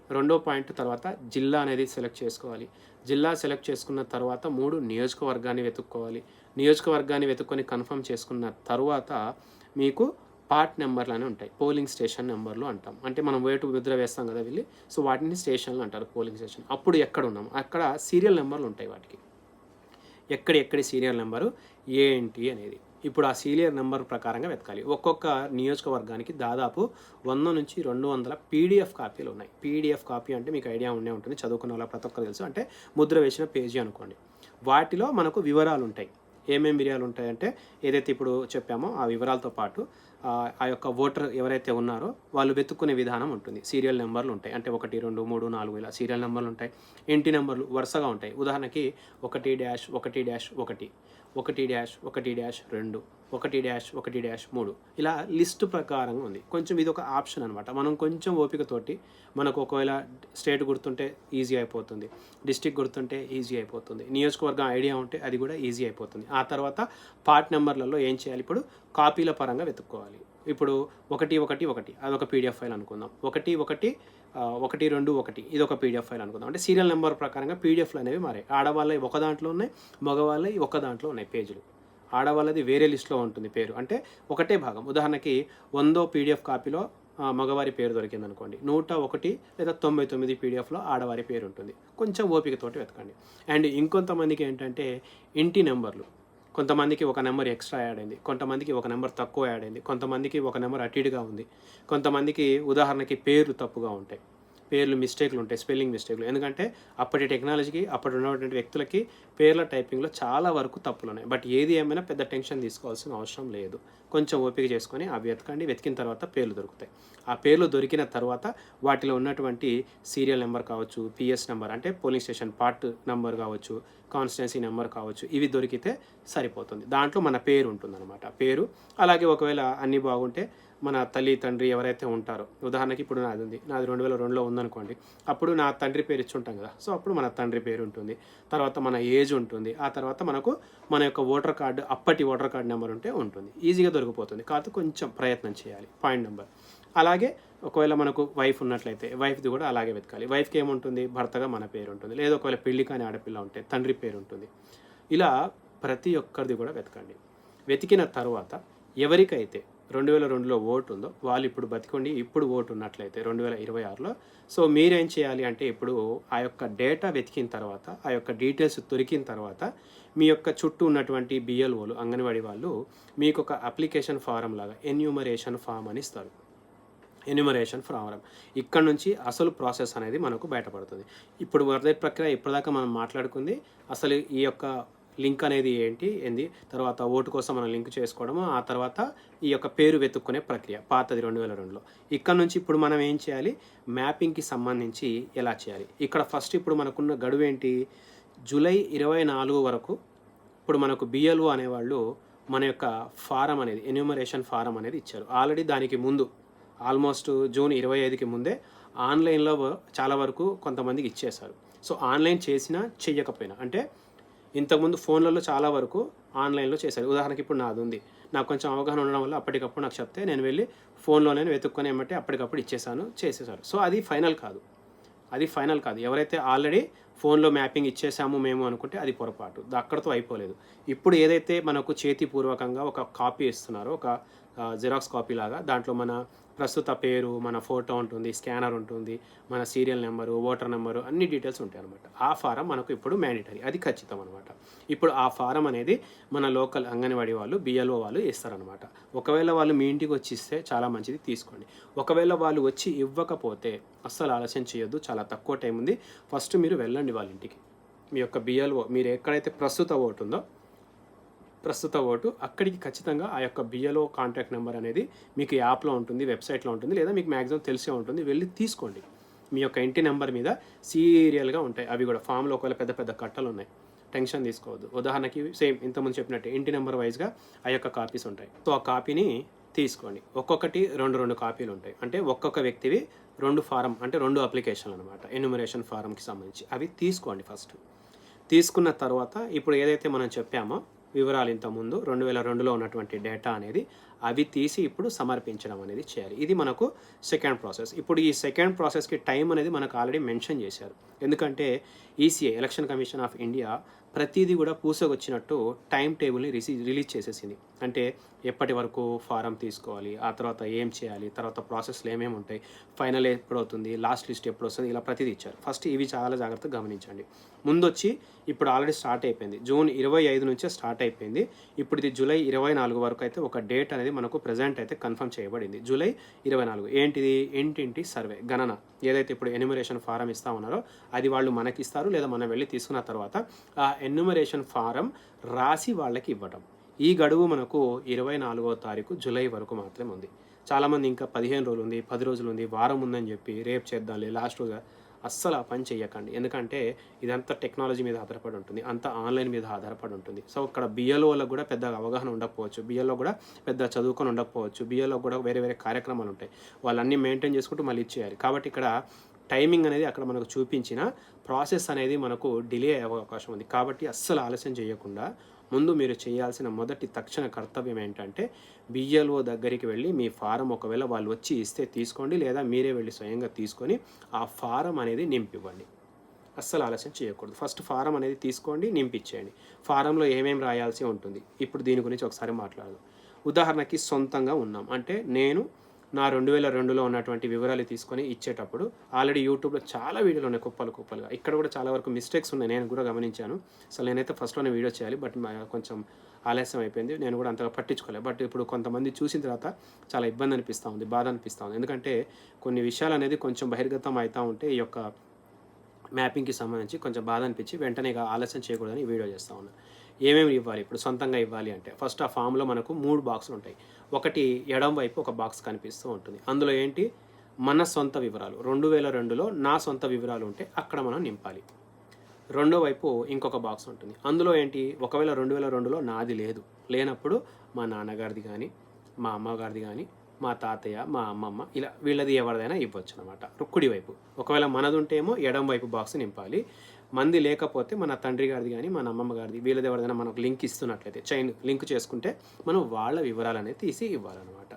రెండో పాయింట్ తర్వాత జిల్లా అనేది సెలెక్ట్ చేసుకోవాలి. జిల్లా సెలెక్ట్ చేసుకున్న తర్వాత 3 నియోజకవర్గాన్ని వెతుక్కోవాలి. నియోజకవర్గాన్ని వెతుక్కొని కన్ఫర్మ్ చేసుకున్న తర్వాత మీకు పార్ట్ నెంబర్లు అని ఉంటాయి. పోలింగ్ స్టేషన్ నెంబర్లు అంటాం. అంటే మనం వేటు ముద్ర వేస్తాం కదా వెళ్ళి, సో వాటిని స్టేషన్లు అంటారు, పోలింగ్ స్టేషన్. అప్పుడు ఎక్కడ ఉన్నాం అక్కడ సీరియల్ నెంబర్లు ఉంటాయి. వాటికి ఎక్కడి సీరియల్ నెంబరు ఏంటి అనేది ఇప్పుడు ఆ సీరియల్ నెంబర్ ప్రకారంగా వెతకాలి. ఒక్కొక్క నియోజకవర్గానికి దాదాపు 100 నుంచి 200 పీడిఎఫ్ కాపీలు ఉన్నాయి. పీడిఎఫ్ కాపీ అంటే మీకు ఐడియా ఉంటుంది, చదువుకున్న వాళ్ళ ప్రతి ఒక్కరు తెలుసు. అంటే ముద్ర వేసిన పేజీ అనుకోండి. వాటిలో మనకు వివరాలు ఉంటాయి. ఏమేమి వివరాలు ఉంటాయంటే ఏదైతే ఇప్పుడు చెప్పామో ఆ వివరాలతో పాటు ఆ యొక్క ఓటర్ ఎవరైతే ఉన్నారో వాళ్ళు వెతుక్కునే విధానం ఉంటుంది. సీరియల్ నెంబర్లు ఉంటాయి. అంటే 1, 2, 3, 4 ఇలా సీరియల్ నెంబర్లు ఉంటాయి. ఇంటి నెంబర్లు వరుసగా ఉంటాయి. ఉదాహరణకి 1-1-1, 1-1-1-2, 1-1-1-3 ఇలా లిస్టు ప్రకారంగా ఉంది. కొంచెం ఇది ఒక ఆప్షన్ అనమాట. మనం కొంచెం ఓపికతోటి, మనకు ఒకవేళ స్టేట్ గుర్తుంటే ఈజీ అయిపోతుంది, డిస్టిక్ గుర్తుంటే ఈజీ అయిపోతుంది, నియోజకవర్గం ఐడియా ఉంటే అది కూడా ఈజీ అయిపోతుంది. ఆ తర్వాత పార్ట్ నెంబర్లలో ఏం చేయాలి, ఇప్పుడు కాపీల పరంగా వెతుక్కోవాలి. ఇప్పుడు 1-1-1 అదొక పీడిఎఫ్ ఫైల్ అనుకుందాం. 1-1-1-2-1 ఇది ఒక పీడిఎఫ్ ఫైల్ అనుకుందాం. అంటే సీరియల్ నెంబర్ ప్రకారంగా పీడిఎఫ్లు అనేవి మారాయి. ఆడవాళ్ళవి ఒక దాంట్లో ఉన్నాయి, మగవాళ్ళవి ఒక దాంట్లో ఉన్నాయి పేజీలు. ఆడవాళ్ళది వేరే లిస్ట్లో ఉంటుంది పేరు, అంటే ఒకటే భాగం. ఉదాహరణకి 100 పీడిఎఫ్ కాపీలో మగవారి పేరు దొరికింది అనుకోండి, 101 లేదా 99 పీడిఎఫ్లో ఆడవారి పేరు ఉంటుంది. కొంచెం ఓపికతోటి వెతకండి. అండ్ ఇంకొంతమందికి ఏంటంటే ఇంటి నెంబర్లు, కొంతమందికి ఒక నెంబర్ ఎక్స్ట్రా యాడ్ అయింది, కొంతమందికి ఒక నెంబర్ తక్కువ యాడ్ అయింది, కొంతమందికి ఒక నెంబర్ అటు ఇటుగా ఉంది, కొంతమందికి ఉదాహరణకి పేర్లు తప్పుగా ఉంటాయి, పేర్లు మిస్టేక్లు ఉంటాయి, స్పెల్లింగ్ మిస్టేక్లు. ఎందుకంటే అప్పటి టెక్నాలజీకి అప్పటి ఉన్నటువంటి వ్యక్తులకి పేర్ల టైపింగ్లో చాలా వరకు తప్పులు ఉన్నాయి. బట్ ఏది ఏమైనా పెద్ద టెన్షన్ తీసుకోవాల్సిన అవసరం లేదు. కొంచెం ఓపిక చేసుకొని అవి వెతకండి. వెతికిన తర్వాత పేర్లు దొరుకుతాయి. ఆ పేర్లు దొరికిన తర్వాత వాటిలో ఉన్నటువంటి సీరియల్ నెంబర్ కావచ్చు, పిఎస్ నెంబర్ అంటే పోలింగ్ స్టేషన్ పార్ట్ నెంబర్ కావచ్చు, కాన్స్టిట్యున్సీ నెంబర్ కావచ్చు, ఇవి దొరికితే సరిపోతుంది. దాంట్లో మన పేరు ఉంటుందన్నమాట. పేరు అలాగే ఒకవేళ అన్నీ బాగుంటే మన తల్లి తండ్రి ఎవరైతే ఉంటారో, ఉదాహరణకి ఇప్పుడు నాది 2002లో ఉందనుకోండి, అప్పుడు నా తండ్రి పేరు ఇచ్చి ఉంటాం కదా, సో అప్పుడు మన తండ్రి పేరు ఉంటుంది. తర్వాత మన ఏజ్ ఉంటుంది. ఆ తర్వాత మనకు మన యొక్క ఓటర్ కార్డు, అప్పటి ఓటర్ కార్డు నెంబర్ ఉంటే ఉంటుంది. ఈజీగా దొరికిపోతుంది. కాకపోతే కొంచెం ప్రయత్నం చేయాలి. Point number. అలాగే ఒకవేళ మనకు వైఫ్ ఉన్నట్లయితే వైఫ్ది కూడా అలాగే వెతకాలి. వైఫ్కి ఏముంటుంది? భర్తగా మన పేరు ఉంటుంది. లేదా ఒకవేళ పెళ్లి కాని ఆడపిల్ల ఉంటే తండ్రి పేరు ఉంటుంది. ఇలా ప్రతి ఒక్కరిది కూడా వెతకండి. వెతికిన తర్వాత ఎవరికైతే 2002లో ఓటు ఉందో వాళ్ళు ఇప్పుడు బతికొండి, ఇప్పుడు ఓటు ఉన్నట్లయితే 2026లో, సో మీరేం చేయాలి అంటే ఇప్పుడు ఆ యొక్క డేటా వెతికిన తర్వాత, ఆ యొక్క డీటెయిల్స్ దొరికిన తర్వాత మీ యొక్క చుట్టూ ఉన్నటువంటి బిఎల్ఓలు, అంగన్వాడీ వాళ్ళు మీకు ఒక అప్లికేషన్ ఫారం లాగా ఎన్యూమరేషన్ ఫామ్ అని ఇస్తారు. ఎన్యూమరేషన్ ఫారం ఇక్కడ నుంచి అసలు ప్రాసెస్ అనేది మనకు బయటపడుతుంది. ఇప్పుడు మొదటి ప్రక్రియ ఇప్పటిదాకా మనం మాట్లాడుకుంది అసలు ఈ యొక్క లింక్ అనేది ఏంటి, తర్వాత ఓటు కోసం మనం లింక్ చేసుకోవడము, ఆ తర్వాత ఈ యొక్క పేరు వెతుక్కునే ప్రక్రియ పాతది 2002లో. ఇక్కడ నుంచి ఇప్పుడు మనం ఏం చేయాలి? మ్యాపింగ్కి సంబంధించి ఎలా చేయాలి? ఇక్కడ ఫస్ట్ ఇప్పుడు మనకున్న గడువు ఏంటి? జూలై 24 వరకు ఇప్పుడు మనకు బిఎల్ఓ అనేవాళ్ళు మన యొక్క ఫారం అనేది, ఎన్యూమరేషన్ ఫారం అనేది ఇచ్చారు. ఆల్రెడీ దానికి ముందు ఆల్మోస్ట్ జూన్ 25కి ముందే ఆన్లైన్లో చాలా వరకు కొంతమందికి ఇచ్చేశారు. సో ఆన్లైన్ చేసినా చెయ్యకపోయినా, అంటే ఇంతకుముందు ఫోన్లలో చాలా వరకు ఆన్లైన్లో చేశారు. ఉదాహరణకి ఇప్పుడు నాది ఉంది, నాకు కొంచెం అవగాహన ఉండడం వల్ల అప్పటికప్పుడు నాకు చెప్తే నేను వెళ్ళి ఫోన్లోనే వెతుక్కొని ఏమంటే అప్పటికప్పుడు చేసేసారు. సో అది ఫైనల్ కాదు. ఎవరైతే ఆల్రెడీ ఫోన్లో మ్యాపింగ్ ఇచ్చేసాము మేము అనుకుంటే అది పొరపాటు. అక్కడితో అయిపోలేదు. ఇప్పుడు ఏదైతే మనకు చేతిపూర్వకంగా ఒక కాపీ ఇస్తున్నారో, ఒక జిరాక్స్ కాపీ లాగా, దాంట్లో మన ప్రస్తుత పేరు, మన ఫోటో ఉంటుంది, స్కానర్ ఉంటుంది, మన సీరియల్ నెంబరు, ఓటర్ నెంబరు, అన్ని డీటెయిల్స్ ఉంటాయి అనమాట. ఆ ఫారం మనకు ఇప్పుడు మ్యాండేటరీ, అది ఖచ్చితం అనమాట. ఇప్పుడు ఆ ఫారం అనేది మన లోకల్ అంగన్వాడీ వాళ్ళు, బిఎల్ఓ వాళ్ళు ఇస్తారనమాట. ఒకవేళ వాళ్ళు మీ ఇంటికి వచ్చి ఇస్తే చాలా మంచిది, తీసుకోండి. ఒకవేళ వాళ్ళు వచ్చి ఇవ్వకపోతే అస్సలు ఆలస్యం చేయొద్దు, చాలా తక్కువ టైం ఉంది. ఫస్ట్ మీరు వెళ్ళండి వాళ్ళ ఇంటికి. మీ యొక్క బిఎల్ఓ, మీరు ఎక్కడైతే ప్రస్తుత ఓటు అక్కడికి ఖచ్చితంగా ఆ యొక్క బిఎల్ఓ కాంటాక్ట్ నెంబర్ అనేది మీకు యాప్లో ఉంటుంది, వెబ్సైట్లో ఉంటుంది, లేదా మీకు మ్యాక్సిమం తెలిసే ఉంటుంది. వెళ్ళి తీసుకోండి. మీ యొక్క ఇంటి నెంబర్ మీద సీరియల్గా ఉంటాయి. అవి కూడా ఫామ్లో ఒకవేళ పెద్ద పెద్ద కట్టలు ఉన్నాయి, టెన్షన్ తీసుకోవద్దు. ఉదాహరణకి సేమ్ ఇంతకుముందు చెప్పినట్టు ఇంటి నెంబర్ వైజ్గా ఆ యొక్క కాపీస్ ఉంటాయి. సో ఆ కాపీని తీసుకోండి. ఒక్కొక్కటి 2 కాపీలు ఉంటాయి. అంటే ఒక్కొక్క వ్యక్తివి 2 ఫారం, అంటే 2 అప్లికేషన్లు అనమాట, ఎన్యూమరేషన్ ఫారంకి సంబంధించి. అవి తీసుకోండి. ఫస్ట్ తీసుకున్న తర్వాత ఇప్పుడు ఏదైతే మనం చెప్పామో వివరాలు ఇంతకుముందు 2002లో ఉన్నటువంటి డేటా అనేది, అవి తీసి ఇప్పుడు సమర్పించడం అనేది చేయాలి. ఇది మనకు సెకండ్ ప్రాసెస్. ఇప్పుడు ఈ సెకండ్ ప్రాసెస్కి టైం అనేది మనకు ఆల్రెడీ మెన్షన్ చేశారు. ఎందుకంటే ECI, election commission of India, ప్రతిదీ కూడా పూసకొచ్చినట్టు టైం టేబుల్ని రిలీజ్ చేసేసింది. అంటే ఎప్పటి వరకు ఫారం తీసుకోవాలి, ఆ తర్వాత ఏం చేయాలి, తర్వాత ప్రాసెస్లు ఏమేమి ఉంటాయి, ఫైనల్ ఎప్పుడు అవుతుంది, లాస్ట్ లిస్ట్ ఎప్పుడు వస్తుంది, ఇలా ప్రతిదీ ఇచ్చారు. ఫస్ట్ ఇవి చాలా జాగ్రత్తగా గమనించండి. ముందొచ్చి ఇప్పుడు ఆల్రెడీ స్టార్ట్ అయిపోయింది, జూన్ 25 నుంచే స్టార్ట్ అయిపోయింది. ఇప్పుడు ఇది జూలై 24 వరకు అయితే ఒక డేట్ అనేది మనకు ప్రజెంట్ అయితే కన్ఫర్మ్ చేయబడింది. జూలై 24 ఏంటిది? ఇంటింటి సర్వే, గణన. ఏదైతే ఇప్పుడు ఎన్యూమరేషన్ ఫారం ఇస్తా ఉన్నారో అది వాళ్ళు మనకి ఇస్తారు, లేదా మనం వెళ్ళి తీసుకున్న తర్వాత ఆ ఎన్యూమరేషన్ ఫారం రాసి వాళ్ళకి ఇవ్వడం. ఈ గడువు మనకు 24వ తారీఖు జూలై వరకు మాత్రమే ఉంది. చాలామంది ఇంకా 15 రోజులు ఉంది, 10 రోజులు ఉంది, వారం ఉందని చెప్పి రేపు చేద్దాంలే, లాస్ట్ రోజు, అస్సలు ఆ పని చెయ్యకండి. ఎందుకంటే ఇదంతా టెక్నాలజీ మీద ఆధారపడి ఉంటుంది, అంతా ఆన్లైన్ మీద ఆధారపడి ఉంటుంది. సో ఇక్కడ బిఎల్ఓలకు కూడా పెద్ద అవగాహన ఉండకపోవచ్చు, బిఎల్ఓ కూడా పెద్ద చదువుకొని ఉండకపోవచ్చు, బిఎల్ఓ కూడా వేరే కార్యక్రమాలు ఉంటాయి, వాళ్ళన్నీ మెయింటైన్ చేసుకుంటూ మళ్ళీ ఇచ్చేయాలి. కాబట్టి ఇక్కడ టైమింగ్ అనేది అక్కడ మనకు చూపించిన ప్రాసెస్ అనేది మనకు డిలే అయ్యే అవకాశం ఉంది. కాబట్టి అస్సలు ఆలస్యం చేయకుండా ముందు మీరు చేయాల్సిన మొదటి తక్షణ కర్తవ్యం ఏంటంటే బిఎల్ఓ దగ్గరికి వెళ్ళి మీ ఫారం ఒకవేళ వాళ్ళు వచ్చి ఇస్తే తీసుకోండి, లేదా మీరే వెళ్ళి స్వయంగా తీసుకొని ఆ ఫారం అనేది నింపివ్వండి. అస్సలు ఆలస్యం చేయకూడదు. ఫస్ట్ ఫారం అనేది తీసుకోండి, నింపించేయండి. ఫారంలో ఏమేమి రాయాల్సి ఉంటుంది, ఇప్పుడు దీని గురించి ఒకసారి మాట్లాడదాం. ఉదాహరణకి సొంతంగా ఉన్నాం అంటే నేను నా 2002లో ఉన్నటువంటి వివరాలు తీసుకొని ఇచ్చేటప్పుడు ఆల్రెడీ యూట్యూబ్లో చాలా వీడియోలు ఉన్నాయి, కుప్పలుగా. ఇక్కడ కూడా చాలా వరకు మిస్టేక్స్ ఉన్నాయి, నేను కూడా గమనించాను. అసలు నేనైతే ఫస్ట్లోనే వీడియో చేయాలి, బట్ కొంచెం ఆలస్యం అయిపోయింది, నేను కూడా అంతగా పట్టించుకోలేదు. బట్ ఇప్పుడు కొంతమంది చూసిన తర్వాత చాలా ఇబ్బంది అనిపిస్తూ ఉంది, బాధ అనిపిస్తూ ఉంది. ఎందుకంటే కొన్ని విషయాలు అనేది కొంచెం బహిర్గతం అవుతూ ఉంటే ఈ యొక్క మ్యాపింగ్కి సంబంధించి కొంచెం బాధ అనిపించి వెంటనే ఆలస్యం చేయకూడదని వీడియో చేస్తూ ఉన్నాను. ఏమేమి ఇవ్వాలి ఇప్పుడు సొంతంగా ఇవ్వాలి అంటే, ఫస్ట్ ఆ ఫామ్లో మనకు 3 బాక్సులు ఉంటాయి. ఒకటి ఎడం వైపు ఒక బాక్స్ కనిపిస్తూ ఉంటుంది, అందులో ఏంటి, మన సొంత వివరాలు. 2002లో నా సొంత వివరాలు ఉంటే అక్కడ మనం నింపాలి. రెండో వైపు ఇంకొక బాక్స్ ఉంటుంది. అందులో ఏంటి, ఒకవేళ 2002లో నాది లేనప్పుడు మా నాన్నగారిది కానీ, మా అమ్మగారిది కానీ, మా తాతయ్య, మా అమ్మమ్మ ఇలా వీళ్ళది ఎవరిదైనా ఇవ్వచ్చు అనమాట. కుడి వైపు. ఒకవేళ మనది ఉంటే ఏమో ఎడమ వైపు బాక్స్ నింపాలి. మంది లేకపోతే మన తండ్రి గారిది కానీ, మన అమ్మమ్మ గారిది వీళ్ళది ఎవరిదైనా మనకు లింక్ ఇస్తున్నట్లయితే, చైన్ లింక్ చేసుకుంటే మనం వాళ్ళ వివరాలు అనేది తీసి ఇవ్వాలన్నమాట.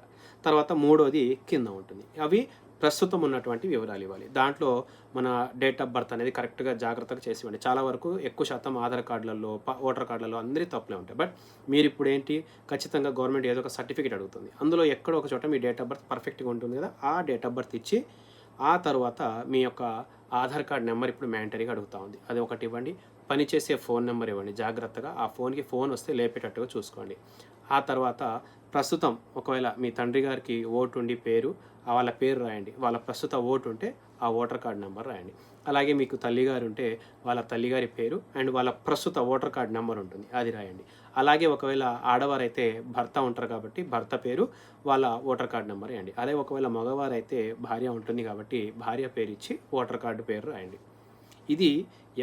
తర్వాత మూడోది కింద ఉంటుంది. అవి ప్రస్తుతం ఉన్నటువంటి వివరాలు ఇవ్వాలి. దాంట్లో మన డేట్ ఆఫ్ బర్త్ అనేది కరెక్ట్గా జాగ్రత్తగా చేసి ఇవ్వండి. చాలా వరకు ఎక్కువ శాతం ఆధార్ కార్డులలో, ఓటర్ కార్డులలో అందరి తప్పులే ఉంటాయి. బట్ మీరు ఇప్పుడు ఏంటి, ఖచ్చితంగా గవర్నమెంట్ ఏదో ఒక సర్టిఫికేట్ అడుగుతుంది. అందులో ఎక్కడో ఒక చోట మీ డేట్ ఆఫ్ బర్త్ పర్ఫెక్ట్గా ఉంటుంది కదా, ఆ డేట్ ఆఫ్ బర్త్ ఇచ్చి ఆ తర్వాత మీ యొక్క ఆధార్ కార్డ్ నెంబర్ ఇప్పుడు మ్యాండటరీగా అడుగుతూ ఉంది. అది ఒకటి ఇవ్వండి. పనిచేసే ఫోన్ నెంబర్ ఇవ్వండి. జాగ్రత్తగా ఆ ఫోన్కి ఫోన్ వస్తే లేపేటట్టుగా చూసుకోండి. ఆ తర్వాత ప్రస్తుతం ఒకవేళ మీ తండ్రి గారికి ఓటు ఉండి పేరు, వాళ్ళ పేరు రాయండి. వాళ్ళ ప్రస్తుత ఓటు ఉంటే ఆ ఓటర్ కార్డ్ నెంబర్ రాయండి. అలాగే మీకు తల్లిగారు ఉంటే వాళ్ళ తల్లిగారి పేరు అండ్ వాళ్ళ ప్రస్తుత ఓటర్ కార్డ్ నెంబర్ ఉంటుంది, అది రాయండి. అలాగే ఒకవేళ ఆడవారైతే భర్త ఉంటారు కాబట్టి భర్త పేరు, వాళ్ళ ఓటర్ కార్డ్ నెంబర్ రాయండి. అదే ఒకవేళ మగవారైతే భార్య ఉంటుంది కాబట్టి భార్య పేరు ఇచ్చి ఓటర్ కార్డు పేరు రాయండి. ఇది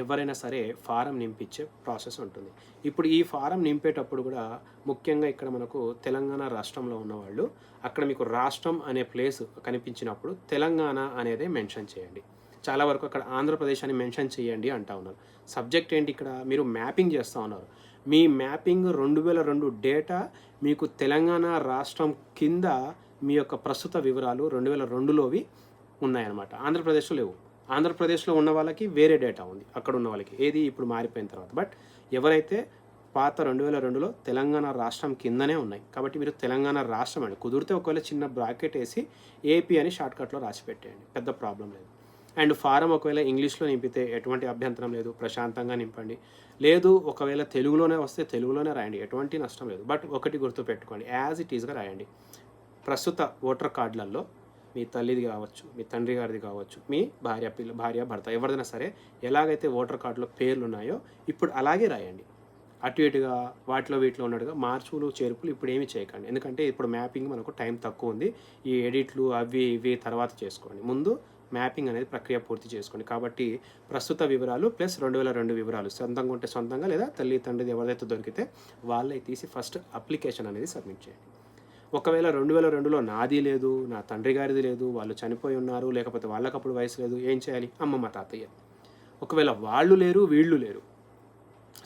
ఎవరైనా సరే ఫారం నింపించే ప్రాసెస్ ఉంటుంది. ఇప్పుడు ఈ ఫారం నింపేటప్పుడు కూడా ముఖ్యంగా ఇక్కడ మనకు తెలంగాణ రాష్ట్రంలో ఉన్నవాళ్ళు, అక్కడ మీకు రాష్ట్రం అనే ప్లేస్ కనిపించినప్పుడు తెలంగాణ అనేదే మెన్షన్ చేయండి. చాలా వరకు అక్కడ ఆంధ్రప్రదేశ్ అని మెన్షన్ చేయండి అంటా ఉన్నారు. సబ్జెక్ట్ ఏంటి, ఇక్కడ మీరు మ్యాపింగ్ చేస్తూ ఉన్నారు. మీ మ్యాపింగ్ 2002 డేటా మీకు తెలంగాణ రాష్ట్రం కింద మీ యొక్క ప్రస్తుత వివరాలు 2002లోవి ఉన్నాయన్నమాట. ఆంధ్రప్రదేశ్లో లేవు. ఆంధ్రప్రదేశ్లో ఉన్న వాళ్ళకి వేరే డేటా ఉంది, అక్కడ ఉన్న వాళ్ళకి ఏది ఇప్పుడు మారిపోయిన తర్వాత. బట్ ఎవరైతే పాత 2002లో తెలంగాణ రాష్ట్రం కిందనే ఉన్నాయి కాబట్టి మీరు తెలంగాణ రాష్ట్రం అండి. కుదిరితే ఒకవేళ చిన్న బ్రాకెట్ వేసి ఏపీ అని షార్ట్కట్లో రాసి పెట్టేయండి, పెద్ద ప్రాబ్లం లేదు. అండ్ ఫారం ఒకవేళ ఇంగ్లీష్లో నింపితే ఎటువంటి అభ్యంతరం లేదు, ప్రశాంతంగా నింపండి. లేదు ఒకవేళ తెలుగులోనే వస్తే తెలుగులోనే రాయండి, ఎటువంటి నష్టం లేదు. బట్ ఒకటి గుర్తుపెట్టుకోండి, యాజ్ ఇట్ ఈజ్గా రాయండి. ప్రస్తుత ఓటర్ కార్డులలో మీ తల్లిది కావచ్చు, మీ తండ్రి గారిది కావచ్చు, మీ భార్య భర్త ఎవరిదైనా సరే ఎలాగైతే ఓటర్ కార్డులో పేర్లు ఉన్నాయో ఇప్పుడు అలాగే రాయండి. అటు ఇటుగా వాటిలో వీటిలో ఉన్నట్టుగా మార్పులు చేర్పులు ఇప్పుడు ఏమీ చేయకండి. ఎందుకంటే ఇప్పుడు మ్యాపింగ్ మనకు టైం తక్కువ ఉంది. ఈ ఎడిట్లు అవి ఇవి తర్వాత చేసుకోండి. ముందు మ్యాపింగ్ అనేది ప్రక్రియ పూర్తి చేసుకోండి. కాబట్టి ప్రస్తుత వివరాలు ప్లస్ 2002 వివరాలు సొంతంగా ఉంటే సొంతంగా, లేదా తల్లి తండ్రిది ఎవరైతే దొరికితే వాళ్ళే తీసి ఫస్ట్ అప్లికేషన్ అనేది సబ్మిట్ చేయండి. ఒకవేళ 2002లో నాది లేదు, నా తండ్రి గారిది లేదు, వాళ్ళు చనిపోయి ఉన్నారు, లేకపోతే వాళ్ళకప్పుడు వయసు లేదు, ఏం చేయాలి, అమ్మమ్మ తాతయ్య. ఒకవేళ వాళ్ళు లేరు వీళ్ళు లేరు.